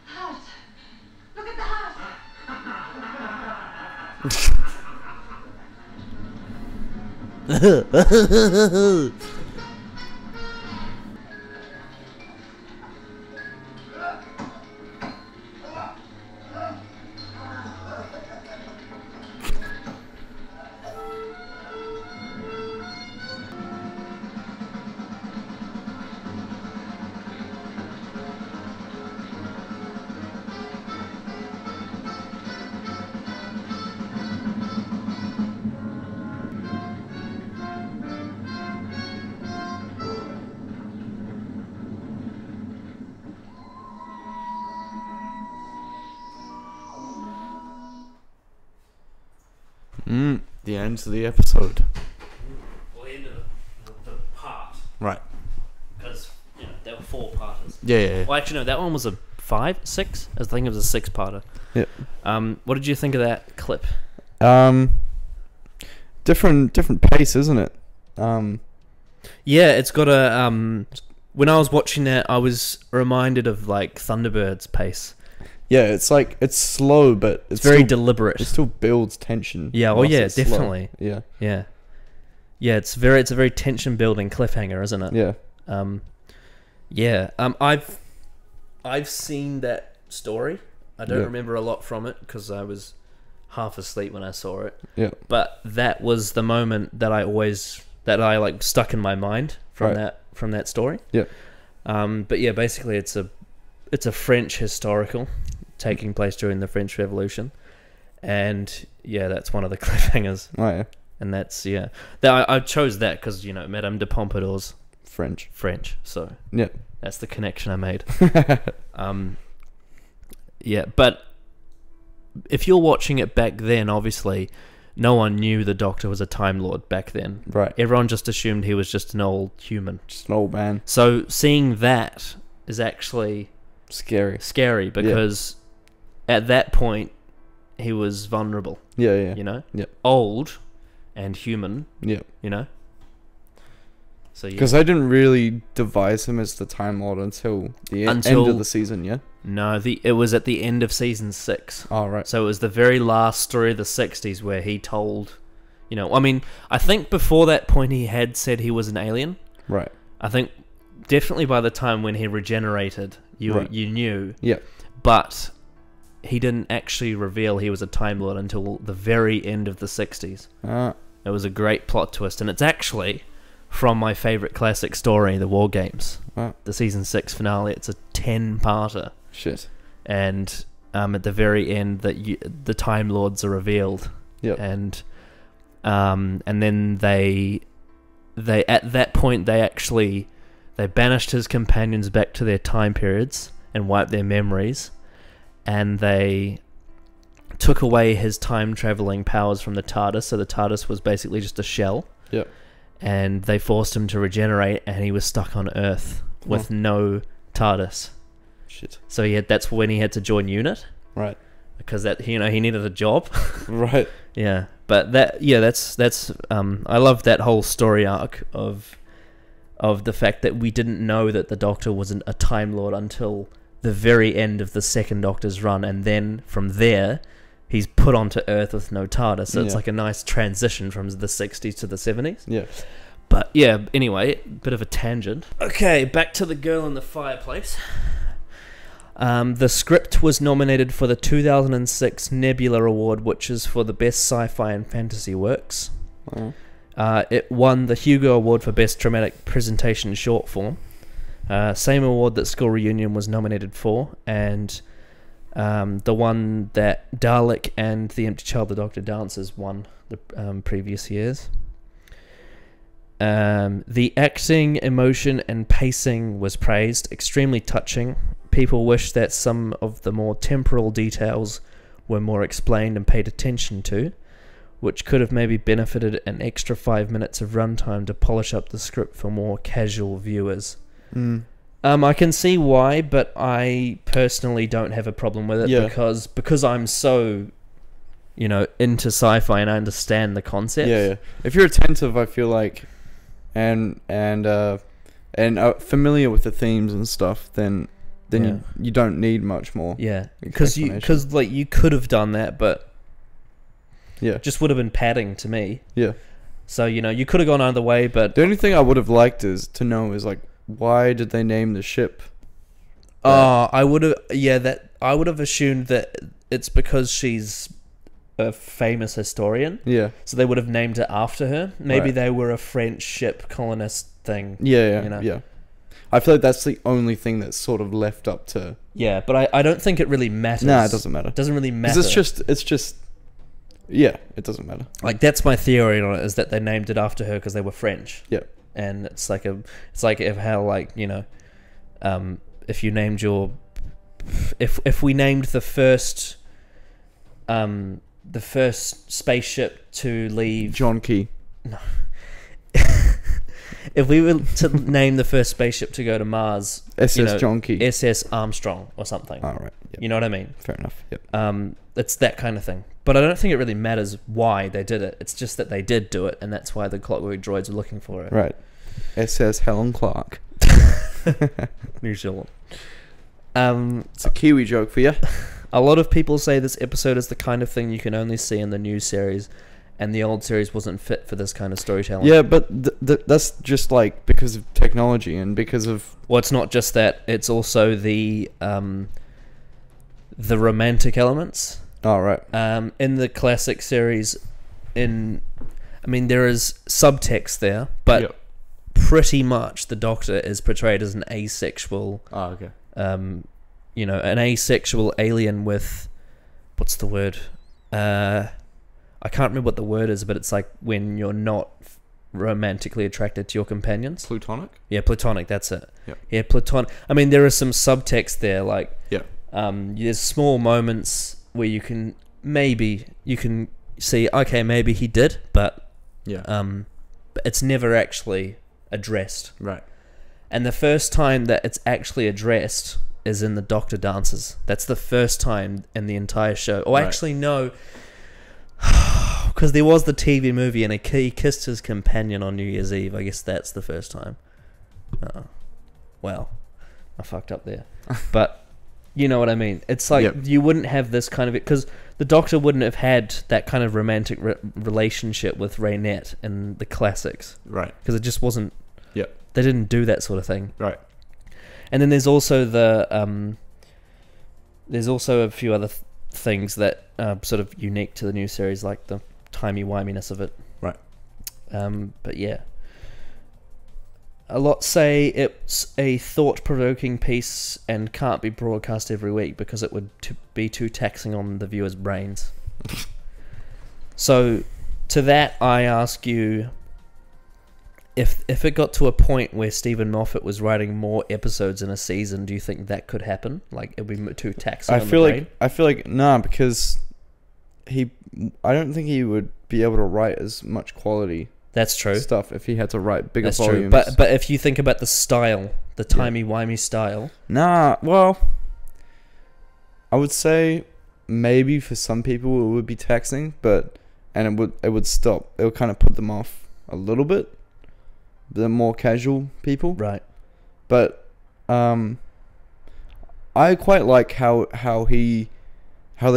Heart. Look at the heart. The end of the episode. Well, the end of the part. Right. Because, there were 4 parters. Yeah. Well, actually, no, that one was a 5, 6? I think it was a 6-parter. Yeah. What did you think of that clip? Different pace, isn't it? Yeah, it's got a... when I was watching that, I was reminded of, like, Thunderbird's pace. Yeah, it's like, it's slow, but It's very deliberate. It still builds tension. Yeah, whilst yeah, it's slow. definitely. Yeah. Yeah. Yeah, it's a very tension-building cliffhanger, isn't it? Yeah. I've seen that story. I don't remember a lot from it because I was half asleep when I saw it. Yeah. But that was the moment that I like stuck in my mind from that story. Yeah. But yeah, basically it's a French historical taking place during the French Revolution, and yeah, that's one of the cliffhangers. Oh yeah. And that's I chose that because Madame de Pompadour's French, so yeah, that's the connection I made. Yeah, but if you're watching it back then, obviously no one knew the Doctor was a Time Lord back then. Right. Everyone just assumed he was just an old human, just an old man. So seeing that is actually scary because at that point he was vulnerable. Yeah. Yeah. Old and human. Yeah. So because they didn't really devise him as the Time Lord until the end of the season. Yeah. No, it was at the end of season 6. Oh right. So it was the very last story of the 60s where he told, I think before that point he had said he was an alien. Right. I think definitely by the time when he regenerated, you knew. Yeah. But he didn't actually reveal he was a Time Lord until the very end of the 60s. It was a great plot twist, and it's actually from my favourite classic story, The War Games. The season 6 finale. It's a 10-parter. Shit. And at the very end, the Time Lords are revealed. Yep. And then they at that point they banished his companions back to their time periods and wiped their memories, and they took away his time traveling powers from the TARDIS. So the TARDIS was basically just a shell. Yep. And they forced him to regenerate, and he was stuck on Earth with no TARDIS. Shit. So that's when he had to join UNIT. Right. Because he needed a job. Right. Yeah. But that's I love that whole story arc of the fact that we didn't know that the Doctor wasn't a Time Lord until the very end of the second Doctor's run, and then from there he's put onto Earth with no TARDIS. So it's like a nice transition from the 60s to the 70s. Yeah. But yeah, anyway, bit of a tangent. Okay, back to The Girl in the Fireplace. The script was nominated for the 2006 Nebula Award, which is for the best sci-fi and fantasy works. It won the Hugo Award for best dramatic presentation short form. Same award that School Reunion was nominated for, and the one that Dalek and The Empty Child, the Doctor Dances won the previous years. The acting, emotion, and pacing was praised. Extremely touching. People wish that some of the more temporal details were more explained and paid attention to, which could have maybe benefited an extra 5 minutes of runtime to polish up the script for more casual viewers. I can see why, but I personally don't have a problem with it Yeah. because I'm so, into sci-fi and I understand the concepts. Yeah. If you're attentive, I feel like, and familiar with the themes and stuff, then Yeah. you don't need much more. Yeah, because explanation. you could have done that, but Yeah. just would have been padding to me. Yeah. So you could have gone either way, but The only thing I would have liked is to know is like, why did they name the ship? I would have assumed that it's because she's a famous historian, Yeah. so they would have named it after her. Maybe Right. they were a French ship colonist thing. Yeah. You know? I feel like that's the only thing that's sort of left up to. Yeah, but I don't think it really matters. Nah, it doesn't matter. It doesn't really matter. 'Cause it's just. Yeah, it doesn't matter. Like, that's my theory on it, is that they named it after her because they were French. Yeah. And it's like if you named if we named the first spaceship to leave, John Key. if we were to name the first spaceship to go to Mars, SS John Key. SS Armstrong or something. All right. Yep. You know what I mean? Fair enough. Yep. It's that kind of thing. But I don't think it really matters why they did it. It's just that they did do it, and that's why the Clockwork Droids were looking for it. Right. SS Helen Clark. New Zealand. It's a Kiwi joke for you. A lot of people say this episode is the kind of thing you can only see in the new series, and the old series wasn't fit for this kind of storytelling. Yeah, but that's just like because of technology and because of. Well, it's not just that. It's also the romantic elements. Oh, right. In the classic series, there is subtext there, but Yep. pretty much the Doctor is portrayed as an asexual. Oh, okay. An asexual alien with, what's the word? I can't remember what the word is, but it's like when you're not romantically attracted to your companions. Plutonic? Yeah, platonic, that's it. Yep. Yeah, platonic. There is some subtext there, like, Yeah. there's small moments where you can see, okay, maybe he did, but Yeah. but it's never actually addressed. Right. And the first time that it's actually addressed is in the Doctor Dances. That's the first time in the entire show. Or Right. actually, no, because there was the TV movie and he kissed his companion on New Year's Eve. I guess that's the first time. Well, I fucked up there. But you know what I mean? It's like, Yep. you wouldn't have this kind of... Because the Doctor wouldn't have had that kind of romantic relationship with Raynette in the classics. Right. Because it just wasn't... Yep. They didn't do that sort of thing. Right. And then there's also there's also a few other things that are sort of unique to the new series, like the timey-wiminess of it. Right. But yeah. A lot say it's a thought-provoking piece and can't be broadcast every week because it would be too taxing on the viewers' brains. So, to that, I ask you, if it got to a point where Stephen Moffat was writing more episodes in a season, do you think that could happen? Like, it would be too taxing on the brain? I feel like nah, because I don't think he would be able to write as much quality That's true. stuff if he had to write bigger That's volumes. true. But if you think about the style, the timey-wimey style... Nah, well, I would say maybe for some people it would be taxing, and it would stop. It would kind of put them off a little bit. The more casual people, Right. but I quite like how they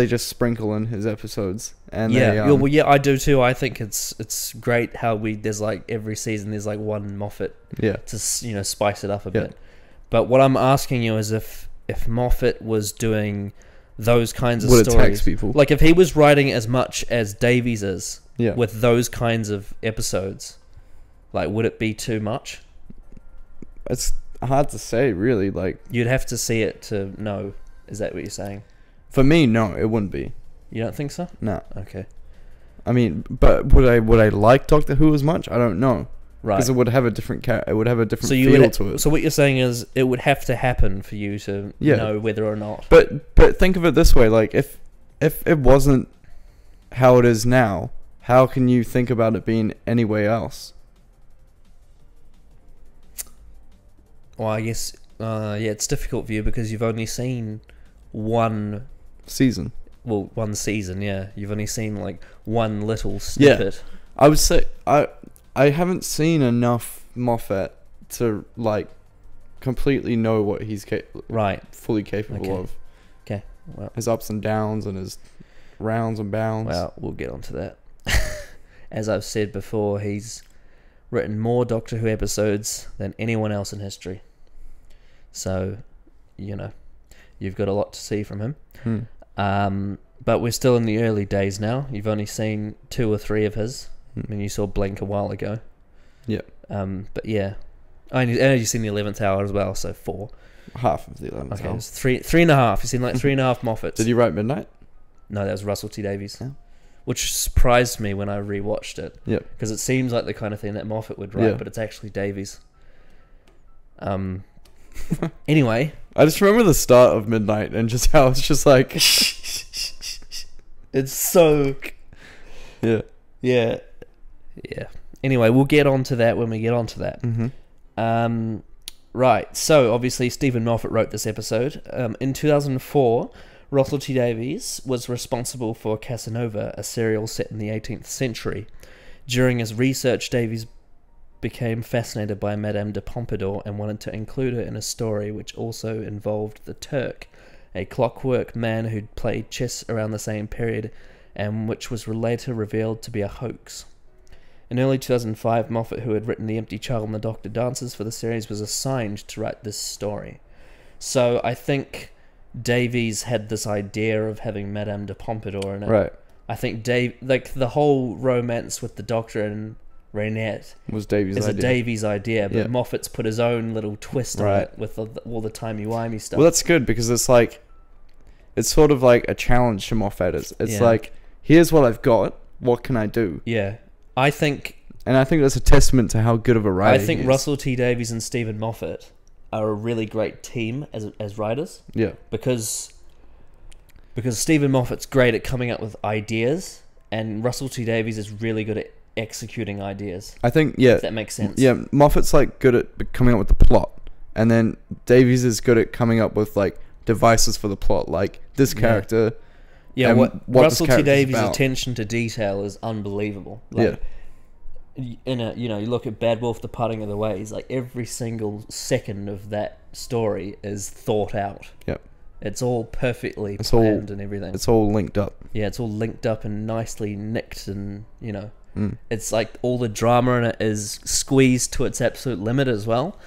just sprinkle in his episodes, and I do too. I think it's great how there's like every season there's like one Moffat to spice it up a bit. But what I'm asking you is if Moffat was doing those kinds of would it stories, tax people? like if he was writing as much as Davies is Yeah. with those kinds of episodes, like would it be too much? It's hard to say, really. Like, You'd have to see it to know. Is that what you're saying? for me, no, it wouldn't be. You don't think so? No. Okay. I mean, but would I like Doctor Who as much? I don't know. Right. Because it would have a different it would have a different So you feel would to it. So what you're saying is it would have to happen for you to know whether or not. But think of it this way: like if it wasn't how it is now, how can you think about it being any way else? Well, I guess Yeah, it's difficult for you because you've only seen one season. season. Yeah, you've only seen like one little snippet. I would say I haven't seen enough Moffat to like completely know what he's fully capable of. Okay. Well, his ups and downs and his rounds and bounds. Well, we'll get onto that. As I've said before, he's written more Doctor Who episodes than anyone else in history. So, you know, you've got a lot to see from him. But we're still in the early days now. You've only seen 2 or 3 of his. I mean, you saw Blink a while ago. Yeah. But yeah, I know you've seen the 11th Hour as well, so 4. Half of the 11th Hour. Okay, it's 3.5. You've seen like 3.5 Moffats. Did you write Midnight? No, that was Russell T Davies. Yeah. Which surprised me when I rewatched it. Yep. Because it seems like the kind of thing that Moffat would write, but it's actually Davies. Anyway. I just remember the start of Midnight and just how it's just like... it's so... Yeah. Yeah. Yeah. Anyway, we'll get onto that when we get onto that. Right, so obviously Stephen Moffat wrote this episode. In 2004, Russell T Davies was responsible for Casanova, a serial set in the 18th century. During his research, Davies became fascinated by Madame de Pompadour and wanted to include her in a story which also involved the Turk, a clockwork man who'd played chess around the same period and which was later revealed to be a hoax. In early 2005, Moffat, who had written The Empty Child and The Doctor Dances for the series, was assigned to write this story. So I think Davies had this idea of having Madame de Pompadour in it. Right. I think the whole romance with the Doctor and Raynette was Davies' idea. a Davies idea, but Moffat's put his own little twist on it with all the timey-wimey stuff. Well, that's good because it's like, it's sort of like a challenge to Moffat. It's like, here's what I've got. What can I do? Yeah. I think that's a testament to how good of a writer I think he is. Russell T Davies and Stephen Moffat are a really great team as writers. Yeah. Because Stephen Moffat's great at coming up with ideas, and Russell T Davies is really good at executing ideas. I think, if that makes sense. Yeah, Moffat's like good at coming up with the plot, and then Davies is good at coming up with like devices for the plot, like this character. Yeah, what Russell T Davies' attention to detail is unbelievable. Like, you look at Bad Wolf: The Parting of the Ways. Like every single second of that story is thought out. Yep. It's all perfectly planned and everything. It's all linked up. Yeah, it's all linked up and nicely nicked, and it's like all the drama in it is squeezed to its absolute limit as well.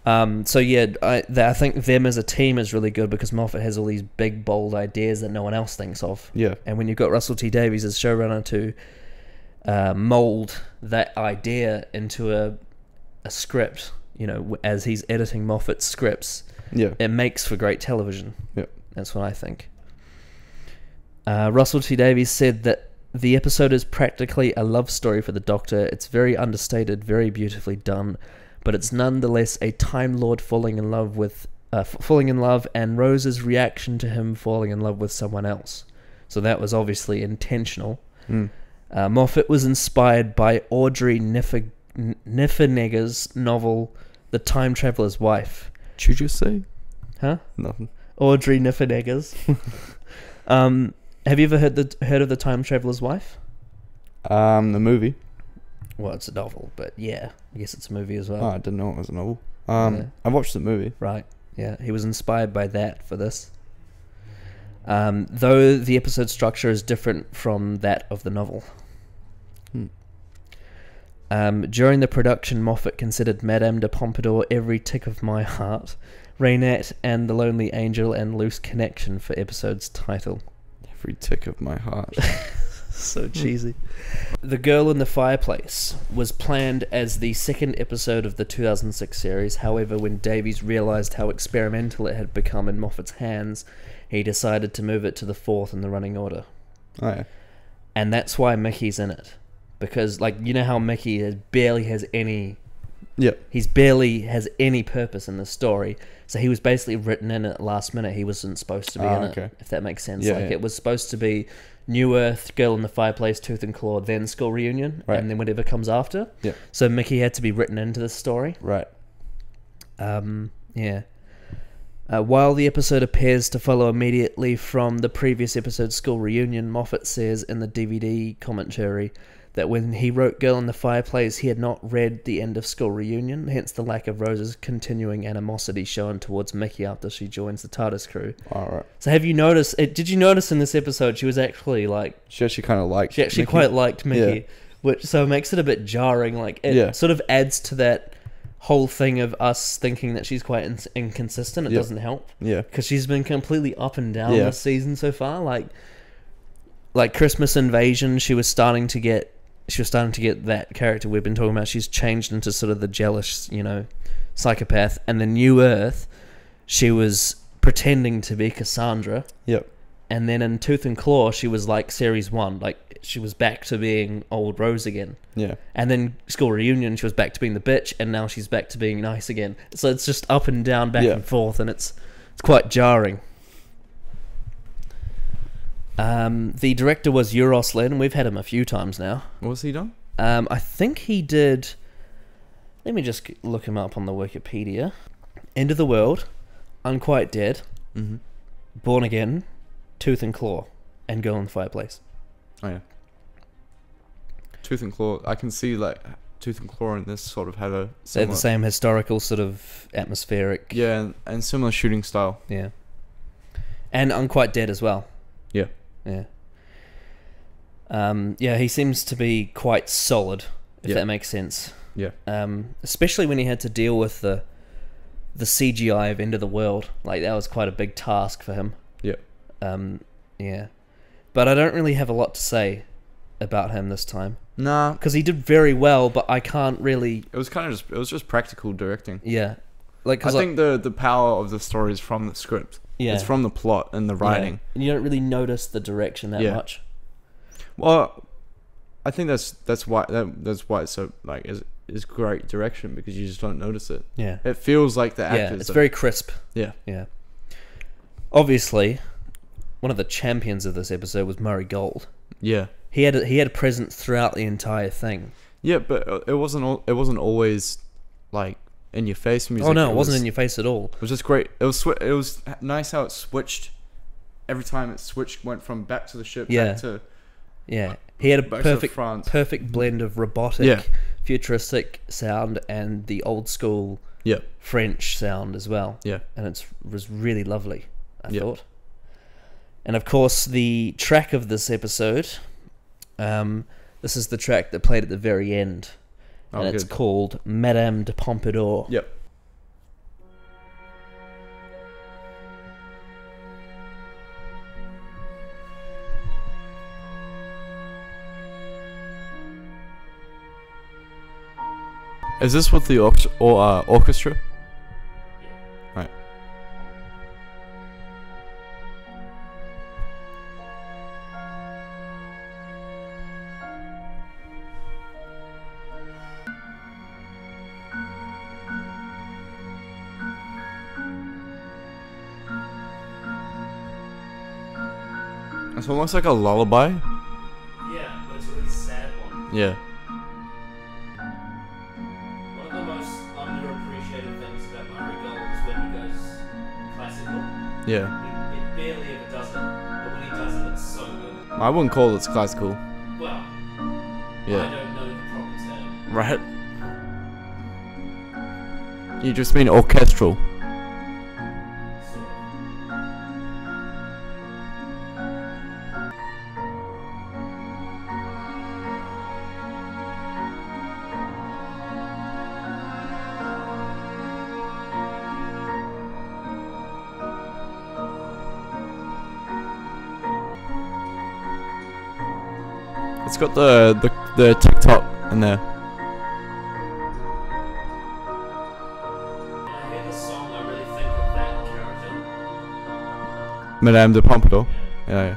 So yeah, I think them as a team is really good because Moffat has all these big, bold ideas that no one else thinks of. Yeah. And when you've got Russell T Davies as showrunner to mold that idea into a script, as he's editing Moffat's scripts, it makes for great television. Yeah. That's what I think. Russell T Davies said that the episode is practically a love story for the Doctor. It's very understated, very beautifully done, but it's nonetheless a Time Lord falling in love, and Rose's reaction to him falling in love with someone else. So that was obviously intentional. Moffat was inspired by Audrey Niffenegger's novel The Time Traveller's Wife. Did you just say? Huh? Nothing. Audrey Niffenegger's. Have you ever heard of The Time Traveller's Wife? The movie. Well, it's a novel, but yeah, I guess it's a movie as well. Oh, I didn't know it was a novel. I watched the movie. Right, yeah. He was inspired by that for this. Though the episode structure is different from that of the novel. During the production, Moffat considered Madame de Pompadour, Every Tick of My Heart, Raynette, and The Lonely Angel and Loose Connection for episode's title. Every Tick of My Heart. So cheesy. The Girl in the Fireplace was planned as the second episode of the 2006 series. However, when Davies realised how experimental it had become in Moffat's hands, he decided to move it to the fourth in the running order. Oh, yeah. And that's why Mickey's in it. Because, how Mickey barely has any... Yeah. He barely has any purpose in the story. So he was basically written in at last minute. He wasn't supposed to be in it, if that makes sense. Yeah, it was supposed to be New Earth, Girl in the Fireplace, Tooth and Claw, then School Reunion, and then whatever comes after. Yeah. So Mickey had to be written into the story. Right. Yeah. While the episode appears to follow immediately from the previous episode's school reunion, Moffat says in the DVD commentary that when he wrote Girl in the Fireplace, he had not read the end of School Reunion, hence the lack of Rose's continuing animosity shown towards Mickey after she joins the TARDIS crew. Alright. So have you noticed, did you notice in this episode she was actually like... She actually kind of liked She actually Mickey. quite liked Mickey, Yeah. which so makes it a bit jarring. Like it sort of adds to that whole thing of us thinking that she's quite inconsistent. It doesn't help. Yeah. Because she's been completely up and down this season so far. Like Christmas Invasion, she was starting to get that character we've been talking about. She's changed into sort of the jealous, psychopath. And the New Earth, she was pretending to be Cassandra. Yep. And then in Tooth and Claw, she was like Series 1. Like, she was back to being old Rose again. Yeah. And then School Reunion, she was back to being the bitch, and now she's back to being nice again. So it's just up and down, back and forth, and it's quite jarring. The director was Euros Lyn. We've had him a few times now. What was he done? I think he did... Let me just look him up on the Wikipedia. End of the World, Unquiet Dead, Born Again, Tooth and Claw, and Girl in the Fireplace. Oh yeah. Tooth and Claw. I can see like Tooth and Claw and this sort of have a They have similar, the same historical sort of atmospheric... yeah, and similar shooting style. Yeah. And Unquiet Dead as well. Yeah. Yeah. Yeah, he seems to be quite solid, if that makes sense. Yeah. Especially when he had to deal with the CGI of End of the World. Like, that was quite a big task for him. Yeah. Yeah. But I don't really have a lot to say about him this time. Nah. Because he did very well, but I can't really... It was kind of just practical directing. Yeah. Like, I think the power of the story is from the script. Yeah. It's from the plot and the writing. Yeah. And you don't really notice the direction that much. Well, I think that's why it's so like is great direction, because you just don't notice it. Yeah. It feels like the actors. Yeah, it's very crisp. Yeah. Yeah. Obviously, one of the champions of this episode was Murray Gold. Yeah. He had a presence throughout the entire thing. Yeah, but it wasn't always like in your face music. Oh no, it wasn't in your face at all. It was just great. It was nice how it switched. Every time it switched, went from back to the ship, back to... Yeah, he had a back to France. perfect blend of robotic, futuristic sound and the old school French sound as well. Yeah. And it was really lovely, I thought. And of course, the track of this episode, this is the track that played at the very end. And it's called Madame de Pompadour. Yep. Is this with the orchestra? Right. It's almost like a lullaby. Yeah, but it's a really sad one. Yeah. One of the most underappreciated things about Murray Gold is when he goes classical. Yeah. He barely ever does it, but when he does it, it's so good. I wouldn't call this classical. Well, Yeah. I don't know the proper term. Right. You just mean orchestral. Sort of. It's got the TikTok in there. When I hear this song, I really think of that character. Madame de Pompadour. Yeah. I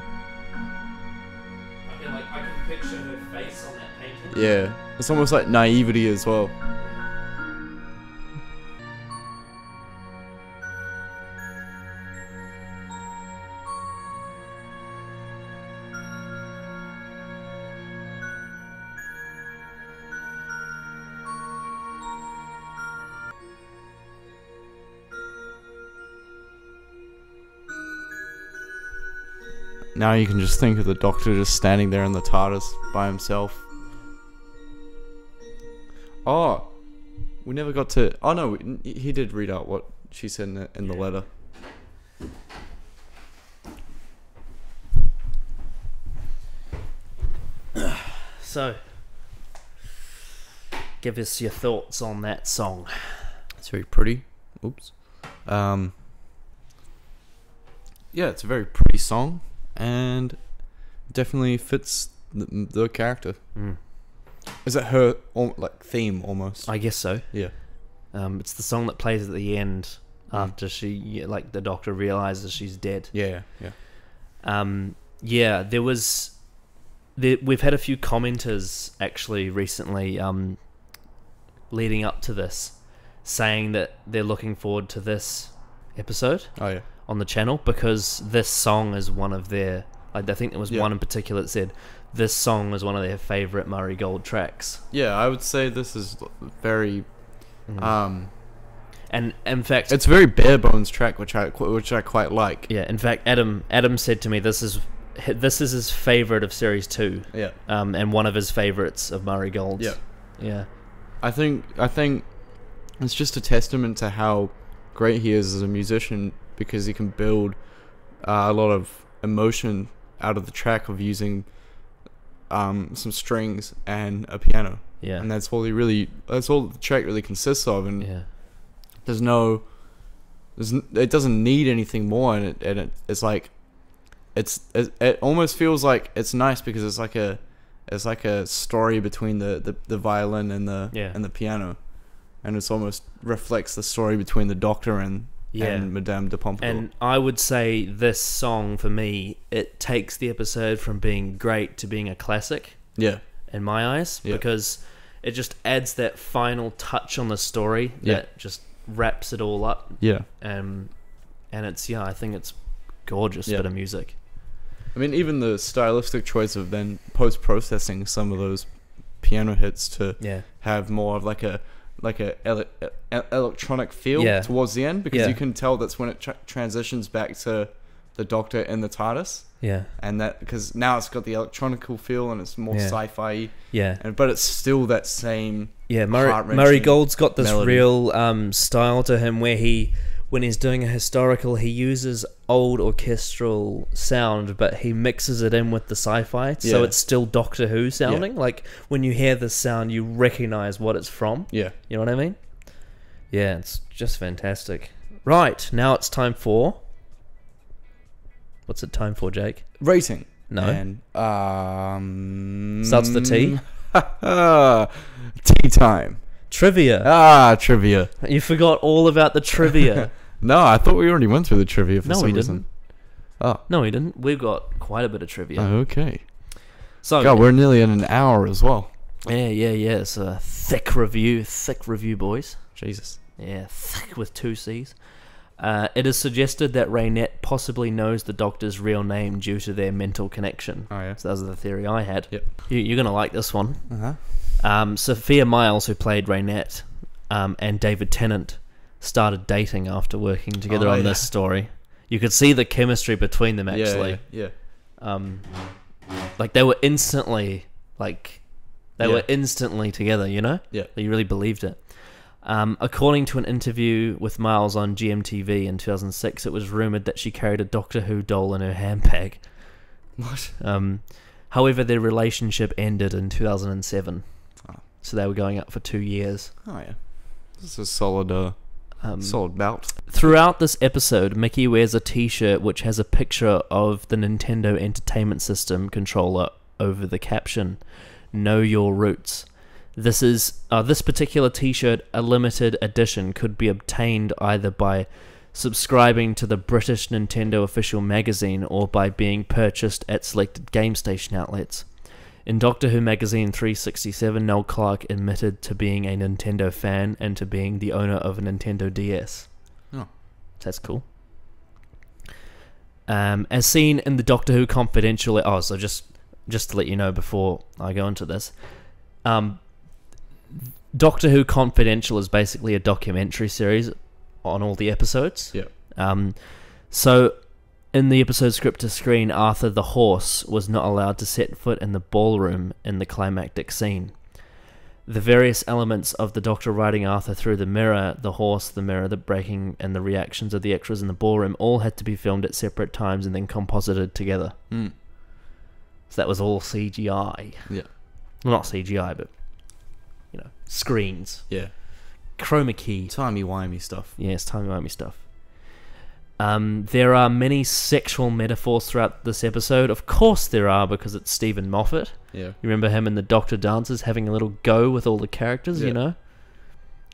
feel like I can picture her face on that painting. Yeah. It's almost like naivety as well. now you can just think of the Doctor just standing there in the TARDIS by himself. Oh, we never got to. Oh no, he did read out what she said in the letter. So, give us your thoughts on that song. It's very pretty. Oops. Yeah, it's a very pretty song, and definitely fits the character. Is it her theme almost? I guess so. Yeah. It's the song that plays at the end after she, the Doctor realizes she's dead. Yeah. Yeah, we've had a few commenters actually recently, leading up to this, saying that they're looking forward to this episode. Oh yeah. On the channel, because this song is one of their, I think there was one in particular that said this song is one of their favorite Murray Gold tracks. Yeah, I would say this is very and in fact it's a very bare bones track, which I quite like. Yeah, in fact Adam said to me this is his favorite of series 2. Yeah. And one of his favorites of Murray Gold's. Yeah. I think it's just a testament to how great he is as a musician, because he can build a lot of emotion out of the track of using some strings and a piano. Yeah. And that's all the track really consists of. And it doesn't need anything more. And it's like, it almost feels like it's nice because it's like a story between the violin and the piano, and it's almost reflects the story between the Doctor and Madame de Pompadour. And I would say this song for me, it takes the episode from being great to being a classic. Yeah. In my eyes, because it just adds that final touch on the story that just wraps it all up. Yeah. And it's I think it's gorgeous bit of music. I mean, even the stylistic choice of then post-processing some of those piano hits to have more of like a electronic feel towards the end, because you can tell that's when it transitions back to the Doctor in the TARDIS. Yeah. And that, because now it's got the electronical feel and it's more sci-fi. Yeah. But it's still that same Murray Gold's got this melody. real style to him where when he's doing a historical, he uses old orchestral sound, but he mixes it in with the sci-fi, so it's still Doctor Who sounding. Like, when you hear this sound, you recognize what it's from. Yeah. You know what I mean? Yeah, it's just fantastic. Right, now it's time for... What's it time for, Jake? Rating. No. And, starts with the T. Tea time. Trivia. Trivia. You forgot all about the trivia. No, I thought we already went through the trivia for some we reason. didn't. Oh. No, we didn't. We've got quite a bit of trivia. Okay. So, God, we're nearly at an hour as well. Yeah. It's a thick review, boys. Jesus. Yeah, thick with 2 C's. It is suggested that Raynette possibly knows the Doctor's real name due to their mental connection. Oh, yeah. So that was the theory I had. Yep. You're going to like this one. Uh-huh. Sophia Miles, who played Raynette, and David Tennant started dating after working together on this story. You could see the chemistry between them, actually. Yeah. Like, they were instantly, together, you know? Yeah. You really believed it. According to an interview with Miles on GMTV in 2006, it was rumoured that she carried a Doctor Who doll in her handbag. What? However, their relationship ended in 2007. So they were going out for 2 years. Oh, yeah. This is a solid bout. Throughout this episode, Mickey wears a t-shirt which has a picture of the Nintendo Entertainment System controller over the caption, "Know Your Roots." This particular t-shirt, a limited edition, could be obtained either by subscribing to the British Nintendo official magazine or by being purchased at selected game station outlets. In Doctor Who magazine 367, Noel Clarke admitted to being a Nintendo fan and to being the owner of a Nintendo DS. Oh. That's cool. As seen in the Doctor Who Confidential... Oh, so just to let you know before I go into this... Doctor Who Confidential is basically a documentary series on all the episodes. Yeah. So In the episode script to screen, Arthur the horse was not allowed to set foot in the ballroom in the climactic scene. The various elements of the Doctor riding Arthur through the mirror, the horse, the mirror, the breaking, and the reactions of the extras in the ballroom all had to be filmed at separate times and then composited together. Mm. So that was all CGI. Yeah. Well, not CGI, but, screens. Yeah. Chroma key. Timey-wimey stuff. Yes, timey-wimey stuff. There are many sexual metaphors throughout this episode. Of course there are, because it's Stephen Moffat. Yeah. You remember him in the Doctor Dances having a little go with all the characters, Yeah. Of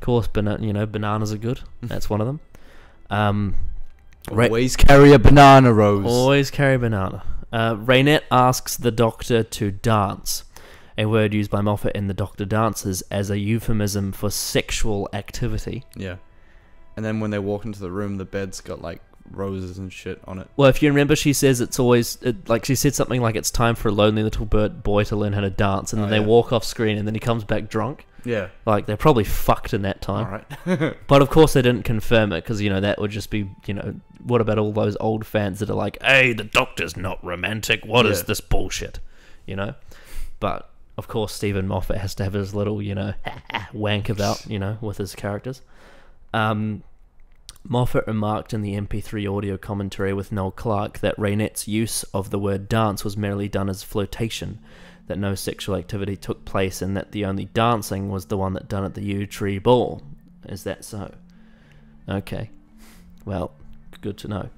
course, bananas are good. That's one of them. Always carry a banana, Rose. Always carry a banana. Raynette asks the Doctor to dance, a word used by Moffat in the Doctor Dances as a euphemism for sexual activity. Yeah. And then when they walk into the room, the bed's got, like, roses and shit on it. Well, if you remember, she says it's always... she said something like it's time for a lonely little boy to learn how to dance, and then they walk off screen, and then he comes back drunk. Yeah. Like, they're probably fucked in that time. Alright. But, of course, they didn't confirm it, because, that would just be, what about all those old fans that are like, hey, the Doctor's not romantic, what is this bullshit? But, of course, Stephen Moffat has to have his little, wank about, with his characters. Moffat remarked in the MP3 audio commentary with Noel Clarke that Raynette's use of the word dance was merely done as flirtation, that no sexual activity took place, and that the only dancing was the one that done at the Yew Tree Ball. Is that so? Okay. Well, good to know.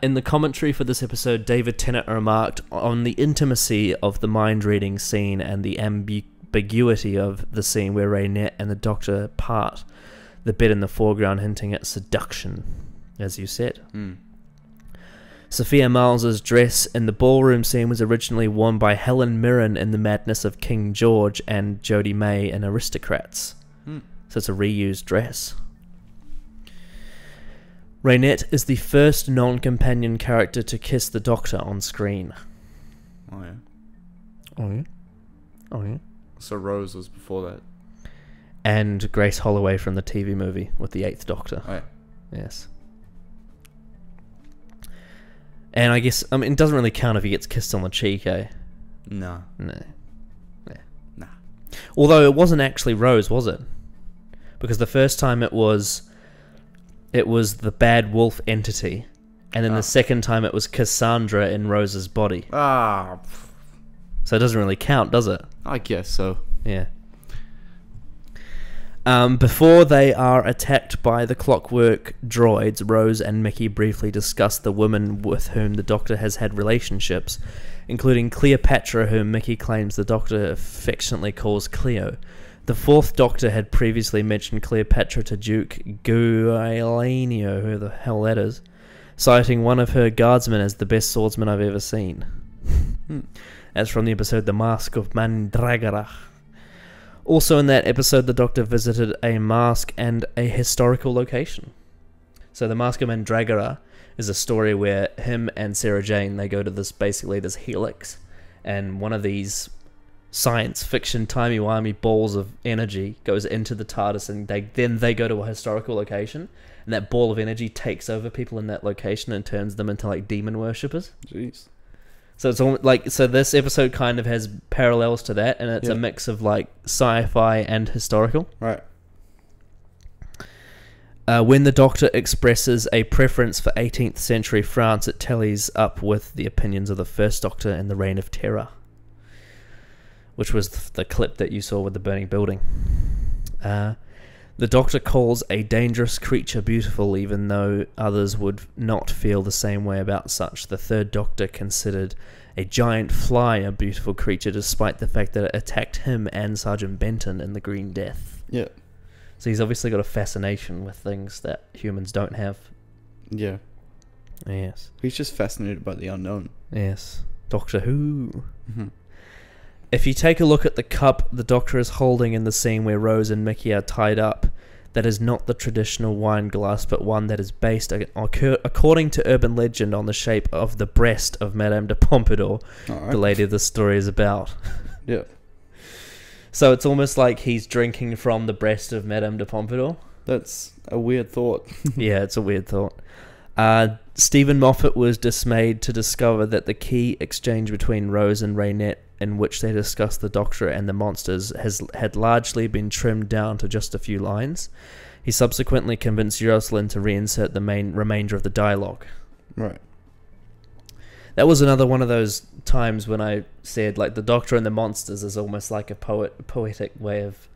In the commentary for this episode, David Tennant remarked on the intimacy of the mind-reading scene and the ambiguity of the scene where Raynette and the Doctor part. The bed in the foreground hinting at seduction, as you said. Mm. Sophia Miles's dress in the ballroom scene was originally worn by Helen Mirren in The Madness of King George and Jodie May in Aristocrats. Mm. So it's a reused dress. Raynette is the first non-companion character to kiss the Doctor on screen. Oh, yeah. Oh, yeah? Oh, yeah? So Rose was before that. And Grace Holloway from the TV movie with the 8th Doctor. Oh, yeah. Yes. And I guess, it doesn't really count if he gets kissed on the cheek, eh? No. No. Yeah. Nah. Although it wasn't actually Rose, was it? Because the first time it was the bad wolf entity, and then the second time it was Cassandra in Rose's body. Ah. So it doesn't really count, does it? I guess so. Yeah. Before they are attacked by the clockwork droids, Rose and Mickey briefly discuss the women with whom the Doctor has had relationships, including Cleopatra, whom Mickey claims the Doctor affectionately calls Cleo. The 4th Doctor had previously mentioned Cleopatra to Duke Guilanio, who the hell that is, citing one of her guardsmen as the best swordsman I've ever seen. As from the episode The Mask of Mandragora. Also in that episode, the Doctor visited a mask and a historical location. So the Mask of Mandragora is a story where him and Sarah Jane, they go to this helix, and one of these science fiction timey-wimey balls of energy goes into the TARDIS, and they go to a historical location, and that ball of energy takes over people in that location and turns them into like demon worshippers. Jeez. So it's all so this episode kind of has parallels to that, and it's a mix of like sci-fi and historical. Right. When the Doctor expresses a preference for 18th century France, it tallies up with the opinions of the First Doctor in the Reign of Terror, which was the clip that you saw with the burning building. The Doctor calls a dangerous creature beautiful, even though others would not feel the same way about such. The 3rd Doctor considered a giant fly a beautiful creature, despite the fact that it attacked him and Sergeant Benton in the Green Death. Yeah. So he's obviously got a fascination with things that humans don't have. Yeah. Yes. He's just fascinated by the unknown. Yes. Doctor Who. Mm-hmm. If you take a look at the cup the Doctor is holding in the scene where Rose and Mickey are tied up, that is not the traditional wine glass, but one that is based, according to urban legend, on the shape of the breast of Madame de Pompadour, the lady the story is about. Yeah. So it's almost like he's drinking from the breast of Madame de Pompadour. That's a weird thought. Yeah, it's a weird thought. Stephen Moffat was dismayed to discover that the key exchange between Rose and Raynette, in which they discussed the Doctor and the monsters, had largely been trimmed down to just a few lines. He subsequently convinced Jocelyn to reinsert the remainder of the dialogue. Right. That was another one of those times when I said, like, the Doctor and the monsters is almost like a poetic way of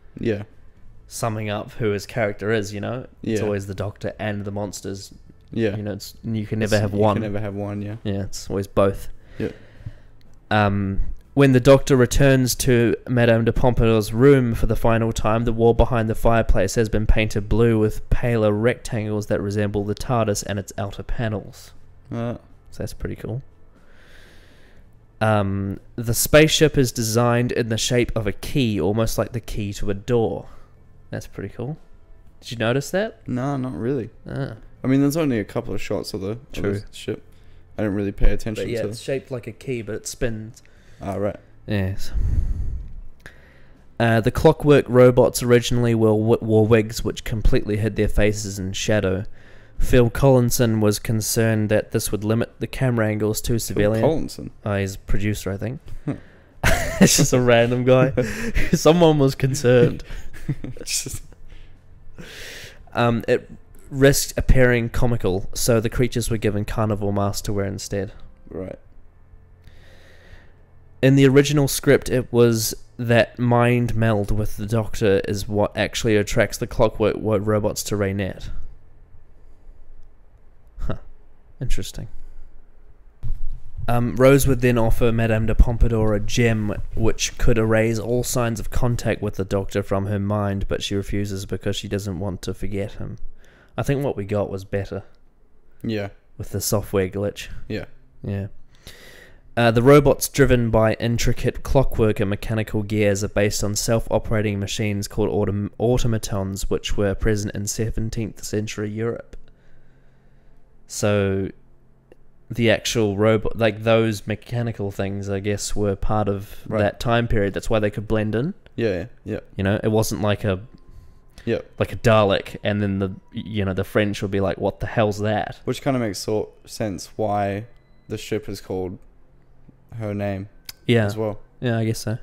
summing up who his character is, you know? It's always the Doctor and the monsters. Yeah. You know, you can never have one. You can never have one, yeah. Yeah, it's always both. Yeah. When the Doctor returns to Madame de Pompadour's room for the final time, the wall behind the fireplace has been painted blue with paler rectangles that resemble the TARDIS and its outer panels. So that's pretty cool. The spaceship is designed in the shape of a key, almost like the key to a door. That's pretty cool. Did you notice that? No, not really. Ah. I mean, there's only a couple of shots of the ship. I didn't really pay attention But yeah, to it's shaped like a key, but it spins. Ah, right. Yes. The clockwork robots originally wore wigs which completely hid their faces in shadow. Phil Collinson was concerned that this would limit the camera angles too severely. Phil Collinson? He's a producer, I think. It's just a random guy. Someone was concerned. It risked appearing comical, so the creatures were given carnival masks to wear instead. Right. In the original script, it was that mind meld with the Doctor is what actually attracts the clockwork robots to Raynette. Huh. Interesting. Rose would then offer Madame de Pompadour a gem which could erase all signs of contact with the Doctor from her mind, but she refuses because she doesn't want to forget him. I think what we got was better. Yeah. With the software glitch. Yeah. Yeah. The robots, driven by intricate clockwork and mechanical gears, are based on self-operating machines called automatons, which were present in 17th century Europe. So the actual robot, like those mechanical things, I guess, were part of that time period. That's why they could blend in. Yeah. You know, it wasn't like a Dalek, and then the French would be like, "What the hell's that?" Which kind of makes sense why the ship is called her name. Yeah. As well. Yeah, I guess so.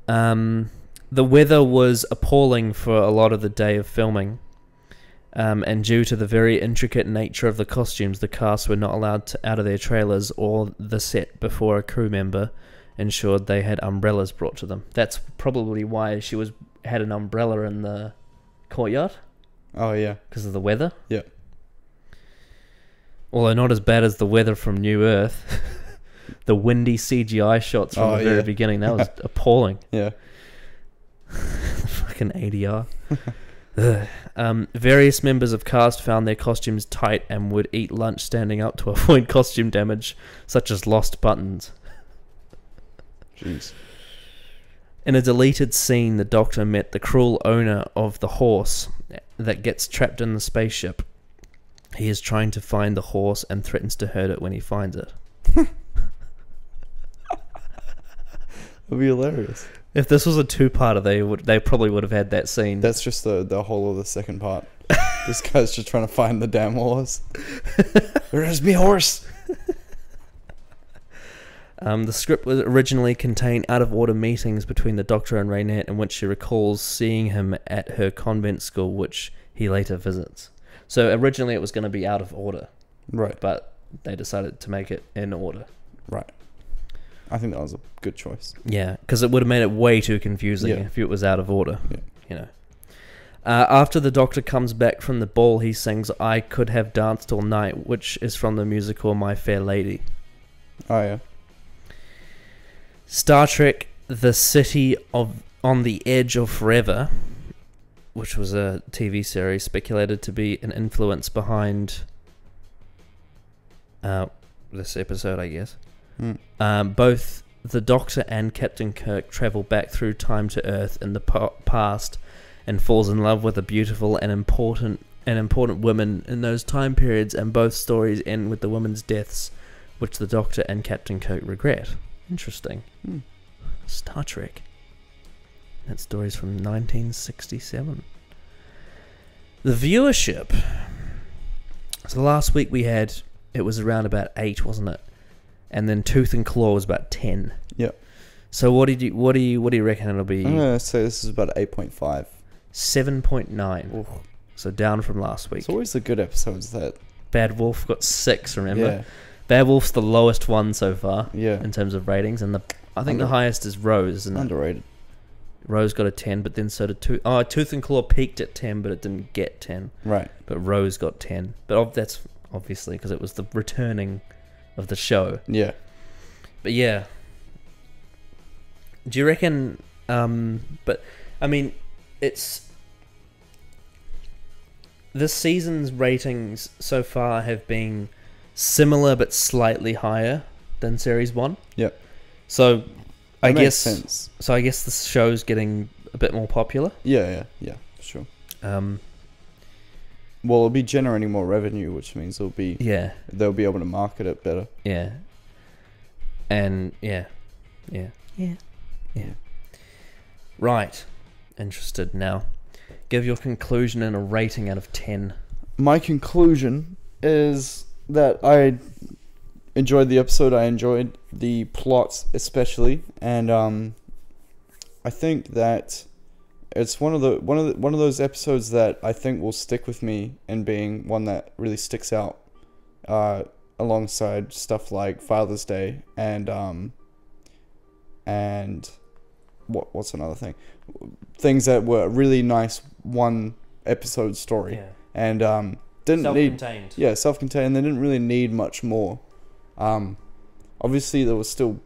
The weather was appalling for a lot of the day of filming. And due to the very intricate nature of the costumes, the cast were not allowed out of their trailers or the set before a crew member ensured they had umbrellas brought to them. That's probably why she had an umbrella in the courtyard. Oh, yeah. Because of the weather. Yeah. Although not as bad as the weather from New Earth. The windy CGI shots from the very beginning, that was appalling. Yeah. Fucking ADR. Various members of cast found their costumes tight and would eat lunch standing up to avoid costume damage, such as lost buttons. Jeez. In a deleted scene, the Doctor met the cruel owner of the horse that gets trapped in the spaceship. He is trying to find the horse and threatens to hurt it when he finds it. That'd be hilarious. If this was a two-parter, they probably would have had that scene. That's just the whole of the second part. This guy's just trying to find the damn horse. Where's me horse? The script was originally contained out-of-order meetings between the Doctor and Raynette, in which she recalls seeing him at her convent school, which he later visits. So originally it was going to be out of order. Right. But they decided to make it in order. Right. I think that was a good choice. Yeah, because it would have made it way too confusing if it was out of order. Yeah. You know. After the Doctor comes back from the ball, he sings "I Could Have Danced All Night," which is from the musical My Fair Lady. Oh, yeah. Star Trek: The City on the Edge of Forever, which was a TV series, speculated to be an influence behind this episode, I guess. Both the Doctor and Captain Kirk travel back through time to Earth in the past and falls in love with a beautiful and important woman in those time periods, and both stories end with the women's deaths, which the Doctor and Captain Kirk regret. Interesting. Star Trek. That story's from 1967. The viewership So last week it was around about 8, wasn't it? And then Tooth and Claw was about 10. Yeah. So what do you reckon it'll be? I'm gonna say this is about 8.5. 7.9. So down from last week. It's always the good episodes that. Bad Wolf got 6. Remember? Yeah. Bad Wolf's the lowest one so far. Yeah. In terms of ratings, and I think the highest is Rose, isn't it? Underrated. Rose got a 10, but then so did Tooth. Oh, Tooth and Claw peaked at 10, but it didn't get 10. Right. But Rose got 10. But that's obviously because it was the returning of the show. Yeah. But yeah. Do you reckon... but, I mean, it's... This season's ratings so far have been similar but slightly higher than Series 1. Yep. So, I That makes guess... sense. So I guess this show's getting a bit more popular. Yeah, for sure. Well, it'll be generating more revenue, which means they'll be able to market it better. Yeah. And yeah. Right. Interested now. Give your conclusion and a rating out of 10. My conclusion is that I enjoyed the episode. I enjoyed the plot especially, and I think that it's one of those episodes that I think will stick with me and being one that really sticks out alongside stuff like Father's Day and what's another thing? Things that were a really nice one episode story. Yeah. And didn't Self-contained. need self-contained. They didn't really need much more. Obviously there was still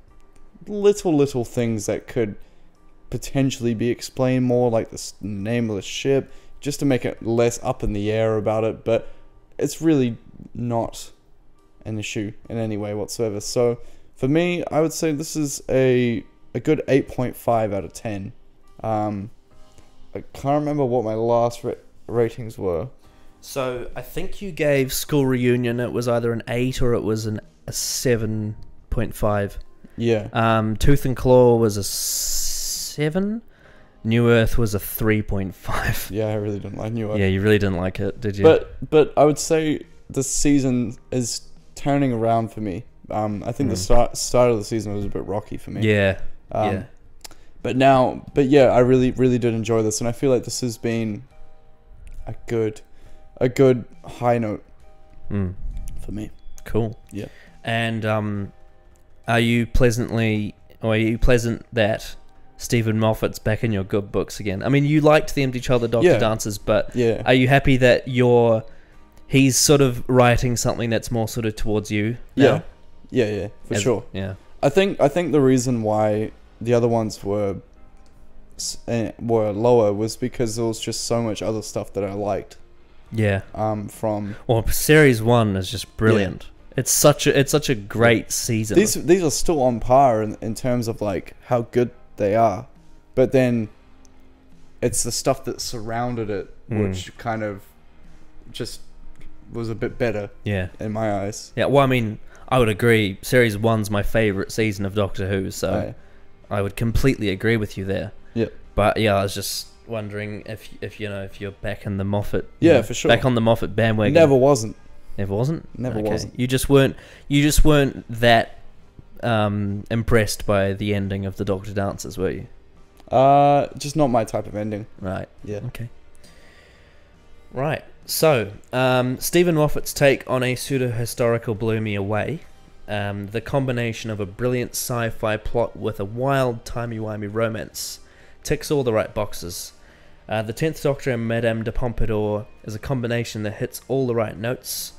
little things that could potentially be explained more, like the name of the ship, just to make it less up in the air about it, but it's really not an issue in any way whatsoever. So for me, I would say this is a good 8.5 out of 10. I can't remember what my last ratings were. So I think you gave School Reunion, it was either an 8 or it was a 7.5. Yeah. Tooth and Claw was a 7. New Earth was a 3.5. Yeah, I really didn't like New Earth. Yeah, you really didn't like it, did you? But I would say this season is turning around for me. I think the start of the season was a bit rocky for me. Yeah. But yeah, I really did enjoy this, and I feel like this has been a good high note for me. Cool. Yeah. And are you pleasant that Stephen Moffat's back in your good books again? I mean, you liked the Empty Child, the Doctor Dances, but are you happy that he's sort of writing something that's more sort of towards you now? Yeah, for sure. Yeah. I think the reason why the other ones were lower was because there was just so much other stuff that I liked. Yeah. From Series 1 is just brilliant. Yeah. It's such a great season. These are still on par in terms of like how good they are, but then it's the stuff that surrounded it which kind of just was a bit better. Yeah. In my eyes. Yeah. Well, I mean, I would agree. Series 1's my favorite season of Doctor Who, so I would completely agree with you there. Yeah. But yeah, I was just wondering if you're back in the Moffat. Yeah, for sure. Back on the Moffat bandwagon. Never wasn't. Never wasn't. Never wasn't. You just weren't that impressed by the ending of the Doctor Dances, were you? Just not my type of ending. Right. Yeah. Okay. Right. So, Stephen Moffat's take on a pseudo-historical blew me away. The combination of a brilliant sci-fi plot with a wild timey-wimey romance ticks all the right boxes. The 10th Doctor and Madame de Pompadour is a combination that hits all the right notes,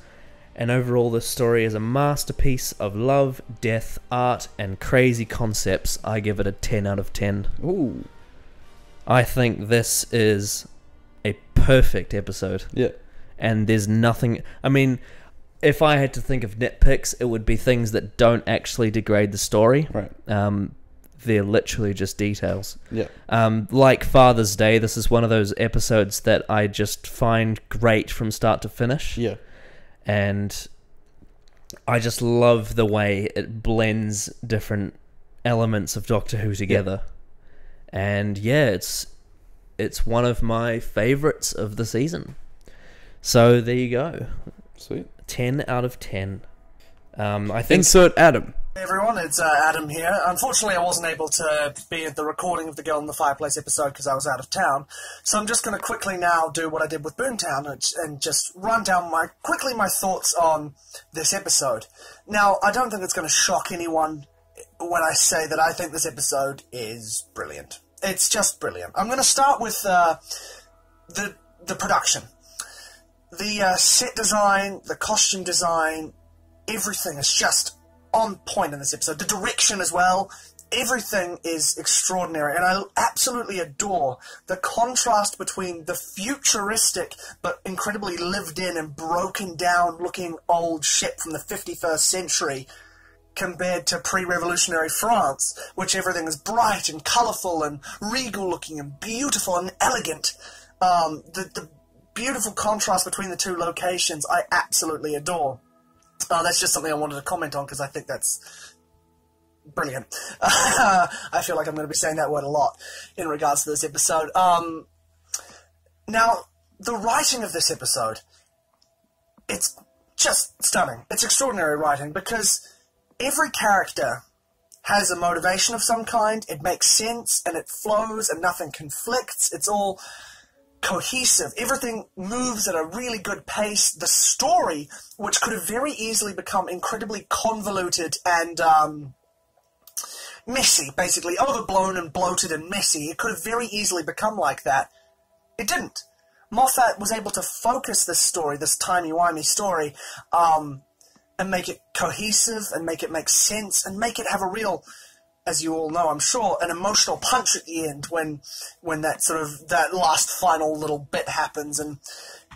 and overall the story is a masterpiece of love, death, art, and crazy concepts. I give it a 10 out of 10. Ooh. I think this is a perfect episode. Yeah. And there's nothing... I mean, if I had to think of nitpicks, it would be things that don't actually degrade the story. Right. They're literally just details. Yeah. Like Father's Day, this is one of those episodes that I just find great from start to finish. Yeah. And I just love the way it blends different elements of Doctor Who together. Yeah. And yeah, it's one of my favourites of the season. So there you go. Sweet. 10 out of 10. I think... Insert Adam. Hey everyone, it's Adam here. Unfortunately, I wasn't able to be at the recording of the Girl in the Fireplace episode because I was out of town. So I'm just going to quickly now do what I did with Boomtown and just run down quickly my thoughts on this episode. Now, I don't think it's going to shock anyone when I say that I think this episode is brilliant. It's just brilliant. I'm going to start with the production. The set design, the costume design, everything is just on point in this episode. The direction as well, everything is extraordinary, and I absolutely adore the contrast between the futuristic but incredibly lived in and broken down looking old ship from the 51st century compared to pre-revolutionary France, which everything is bright and colourful and regal looking and beautiful and elegant. The beautiful contrast between the two locations I absolutely adore. That's just something I wanted to comment on because I think that's brilliant. I feel like I'm going to be saying that word a lot in regards to this episode. Now, the writing of this episode, it's just stunning. It's extraordinary writing because every character has a motivation of some kind, it makes sense, and it flows, and nothing conflicts. It's all cohesive. Everything moves at a really good pace. The story, which could have very easily become incredibly convoluted and messy, basically overblown and bloated and messy, it could have very easily become like that. It didn't. Moffat was able to focus this story, this timey-wimey story, and make it cohesive and make it make sense and make it have a real, as you all know, I'm sure, an emotional punch at the end when that last final little bit happens. And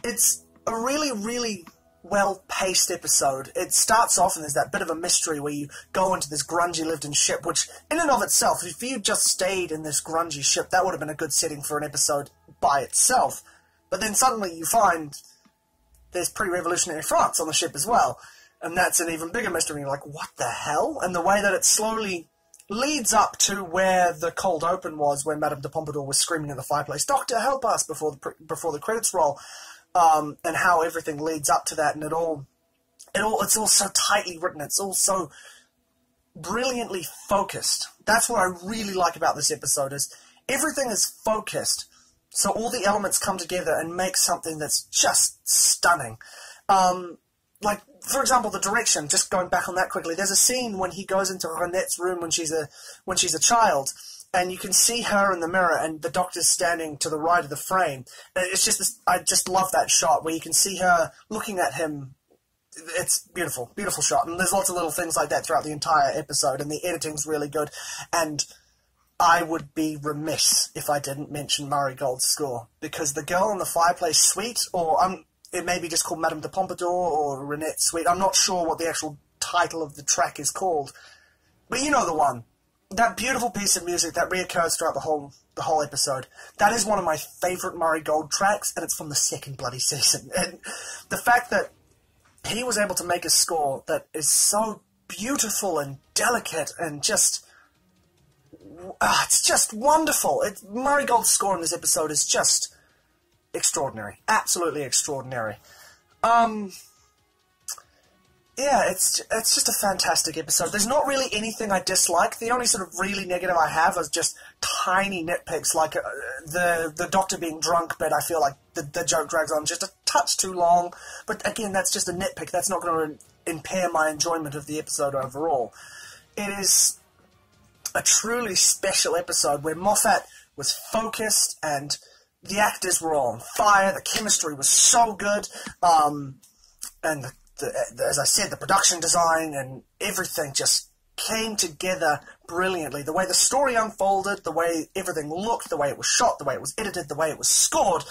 it's a really, really well-paced episode. It starts off and there's that bit of a mystery where you go into this grungy lived-in ship, which in and of itself, if you just stayed in this grungy ship, that would have been a good setting for an episode by itself. But then suddenly you find there's pre-revolutionary France on the ship as well. And that's an even bigger mystery. And you're like, what the hell? And the way that it slowly leads up to where the cold open was when Madame de Pompadour was screaming at the fireplace, "Doctor, help us," before the credits roll, and how everything leads up to that, and it's all so tightly written. It's all so brilliantly focused. That's what I really like about this episode, is everything is focused, so all the elements come together and make something that's just stunning. Like, for example, the direction, just going back on that quickly, there's a scene when he goes into Renette's room when she's a child, and you can see her in the mirror, and the Doctor's standing to the right of the frame. And it's just this, I just love that shot, where you can see her looking at him. It's beautiful, beautiful shot, and there's lots of little things like that throughout the entire episode, and the editing's really good, and I would be remiss if I didn't mention Murray Gold's score, because the Girl in the Fireplace suite, or it may be just called Madame de Pompadour or Renette's Suite. I'm not sure what the actual title of the track is called. But you know the one. That beautiful piece of music that reoccurs throughout the whole episode. That is one of my favourite Murray Gold tracks, and it's from the second bloody season. And the fact that he was able to make a score that is so beautiful and delicate and just... it's just wonderful. Murray Gold's score in this episode is just... extraordinary. Absolutely extraordinary. Yeah, it's just a fantastic episode. There's not really anything I dislike. The only sort of really negative I have is just tiny nitpicks, like the Doctor being drunk, but I feel like the joke drags on just a touch too long. But again, that's just a nitpick. That's not going to impair my enjoyment of the episode overall. It is a truly special episode where Moffat was focused and the actors were all on fire, the chemistry was so good, and as I said, the production design and everything just came together brilliantly. The way the story unfolded, the way everything looked, the way it was shot, the way it was edited, the way it was scored.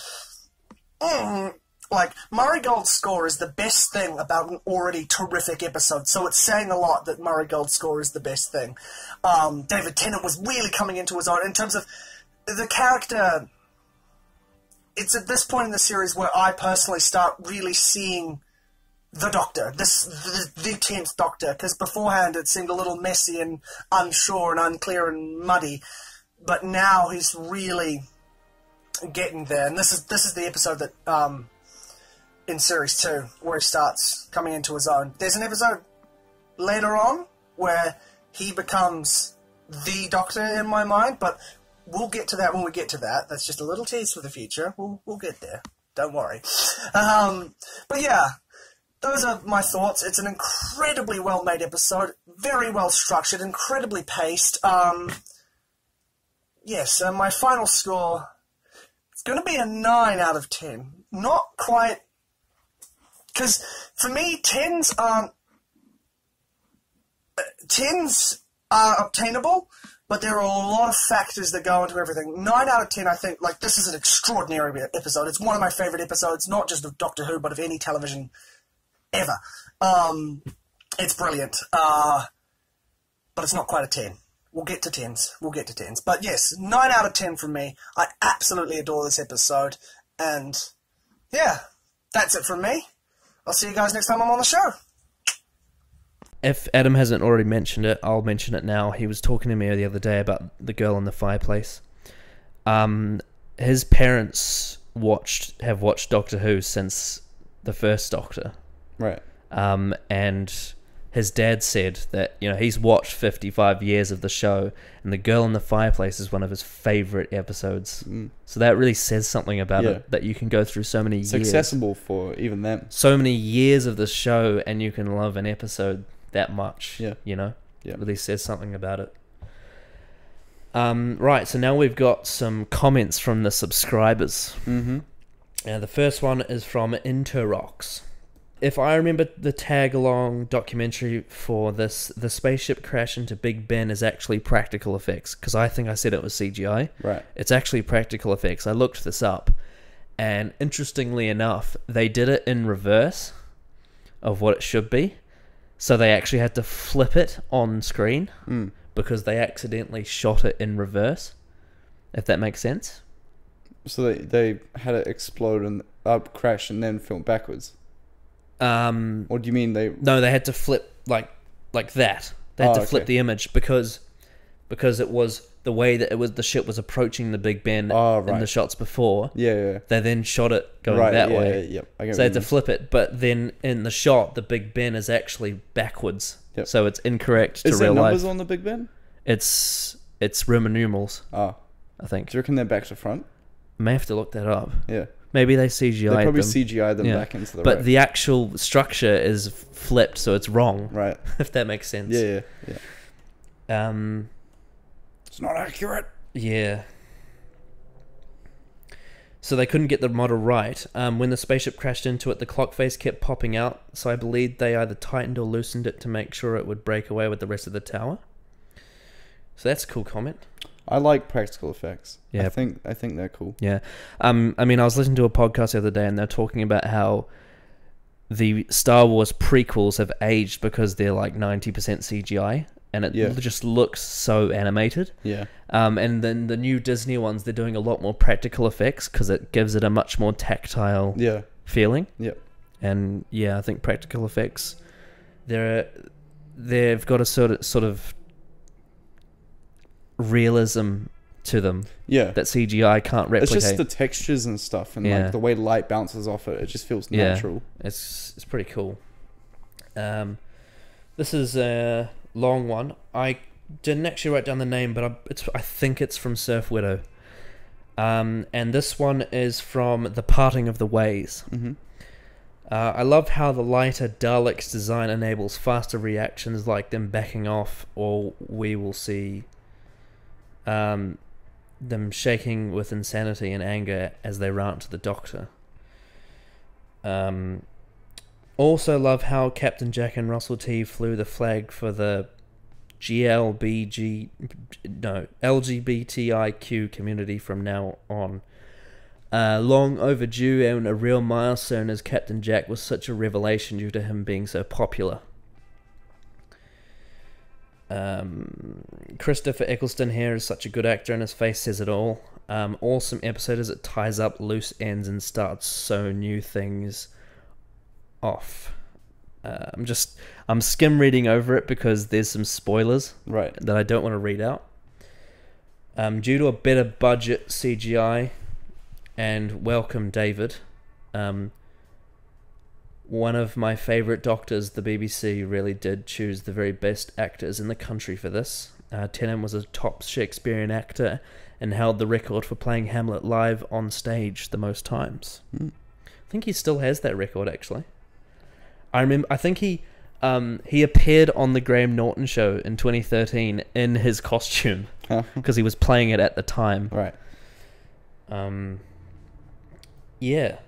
Like, Murray Gold's score is the best thing about an already terrific episode, so it's saying a lot that Murray Gold's score is the best thing. David Tennant was really coming into his own in terms of the character. It's at this point in the series where I personally start really seeing the Doctor, the 10th Doctor, because beforehand it seemed a little messy and unsure and unclear and muddy, but now he's really getting there. And this is the episode that in Series 2, where he starts coming into his own. There's an episode later on where he becomes the Doctor in my mind, but we'll get to that when we get to that. That's just a little tease for the future. We'll get there. Don't worry. But yeah, those are my thoughts. It's an incredibly well-made episode, very well structured, incredibly paced. Yes, my final score, it's going to be a 9 out of 10. Not quite, because for me, 10s are obtainable, but there are a lot of factors that go into everything. 9 out of 10, I think, like, this is an extraordinary episode. It's one of my favourite episodes, not just of Doctor Who, but of any television ever. It's brilliant. But it's not quite a 10. We'll get to 10s. But yes, 9 out of 10 from me. I absolutely adore this episode. And, yeah, that's it from me. I'll see you guys next time I'm on the show. If Adam hasn't already mentioned it, I'll mention it now. He was talking to me the other day about the girl in the fireplace. His parents have watched Doctor Who since the first Doctor. Right. And his dad said that, you know, he's watched 55 years of the show, and the girl in the fireplace is one of his favourite episodes. So that really says something about it, that you can go through so many years. It's accessible for even them. So many years of the show, and you can love an episode that much. You know? It really says something about it. Right, so now we've got some comments from the subscribers. The first one is from Interrox. If I remember the tag-along documentary for this, the spaceship crash into Big Ben is actually practical effects, because I think I said it was CGI. Right. It's actually practical effects. I looked this up, and interestingly enough, they did it in reverse of what it should be. So they actually had to flip it on screen because they accidentally shot it in reverse, if that makes sense. So they had it explode and crash and then film backwards. Or do you mean they? No, they had to flip like that. They had to flip the image because it was the way that the ship was approaching the Big Ben in the shots before. Yeah. They then shot it going that way. So they had to flip it, but then in the shot, the Big Ben is actually backwards. So it's incorrect to real life. Is there numbers on the Big Ben? It's Roman numerals. I think. Do you reckon they're back to front? May have to look that up. Yeah. Maybe they CGI'd them. They probably CGI'd them back into the But the actual structure is flipped, so it's wrong. Right. If that makes sense. Yeah. It's not accurate. Yeah. So they couldn't get the model right. When the spaceship crashed into it, the clock face kept popping out, so I believe they either tightened or loosened it to make sure it would break away with the rest of the tower. So that's a cool comment. I like practical effects. Yeah. I think they're cool. Yeah. I mean, I was listening to a podcast the other day, and they're talking about how the Star Wars prequels have aged because they're like 90% CGI, and it just looks so animated. Yeah. And then the new Disney ones, they're doing a lot more practical effects because it gives it a much more tactile feeling. Yep. And yeah, I think practical effects, they've got a sort of realism to them that CGI can't replicate. It's just the textures and stuff, and like the way light bounces off it. It just feels natural. It's pretty cool. This is a long one. I didn't actually write down the name, but I think it's from Surf Widow. And this one is from The Parting of the Ways. I love how the lighter Dalek's design enables faster reactions, like them backing off, or we will see them shaking with insanity and anger as they rant to the Doctor. Also love how Captain Jack and Russell T flew the flag for the LGBTIQ community from now on. Long overdue and a real milestone, as Captain Jack was such a revelation due to him being so popular. Christopher Eccleston here is such a good actor, and his face says it all. Awesome episode as it ties up loose ends and starts so new things off. I'm skim reading over it because there's some spoilers that I don't want to read out. Due to a better budget CGI, and welcome David, one of my favourite doctors. The BBC really did choose the very best actors in the country for this. Tennant was a top Shakespearean actor and held the record for playing Hamlet live on stage the most times. I think he still has that record, actually. I think he appeared on the Graham Norton show in 2013 in his costume because he was playing it at the time. Right. Yeah.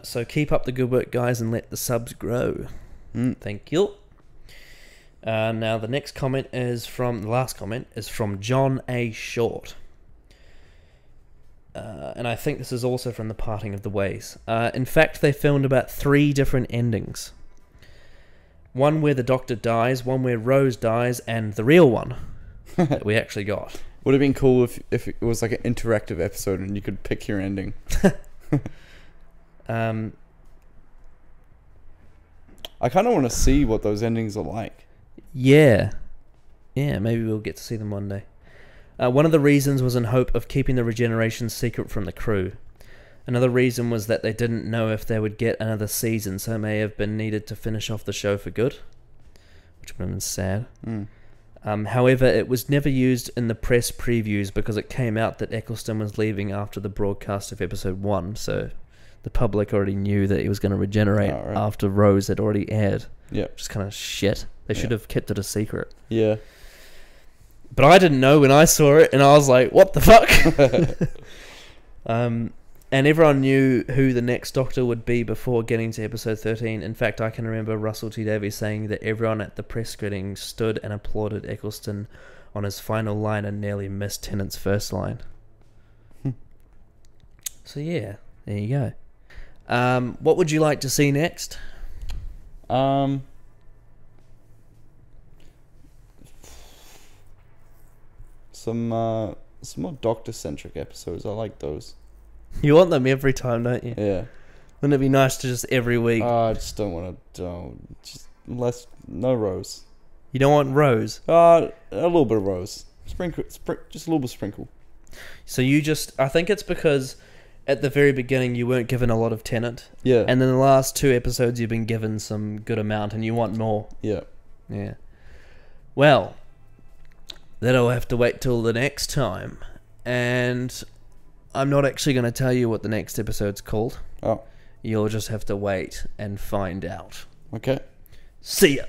So keep up the good work, guys, and let the subs grow. Thank you. Now the last comment is from John A. Short. And I think this is also from The Parting of the Ways. In fact, they filmed about 3 different endings. One where the Doctor dies, one where Rose dies, and the real one that we actually got. Would have been cool if it was like an interactive episode and you could pick your ending. I kind of want to see what those endings are like. Yeah, maybe we'll get to see them one day. One of the reasons was in hope of keeping the regeneration secret from the crew. Another reason was that they didn't know if they would get another season, so it may have been needed to finish off the show for good, which would have been sad. However, it was never used in the press previews because it came out that Eccleston was leaving after the broadcast of episode 1, so the public already knew that he was going to regenerate after Rose had already aired. Yeah. Which is kind of shit. They should have kept it a secret. Yeah. But I didn't know when I saw it, and I was like, what the fuck? And everyone knew who the next Doctor would be before getting to episode 13. In fact, I can remember Russell T Davies saying that everyone at the press screening stood and applauded Eccleston on his final line and nearly missed Tennant's first line. So yeah, there you go. What would you like to see next? Some more Doctor-centric episodes. I like those. You want them every time, don't you? Yeah. Wouldn't it be nice to just every week? I just don't want to. No Rose. You don't want Rose? A little bit of Rose. Sprinkle, just a little bit of sprinkle. So I think it's because at the very beginning you weren't given a lot of Tennant. Yeah. And then the last 2 episodes you've been given some good amount and you want more. Yeah. Yeah. Well, that'll have to wait till the next time. And I'm not actually going to tell you what the next episode's called. Oh. You'll just have to wait and find out. Okay. See ya!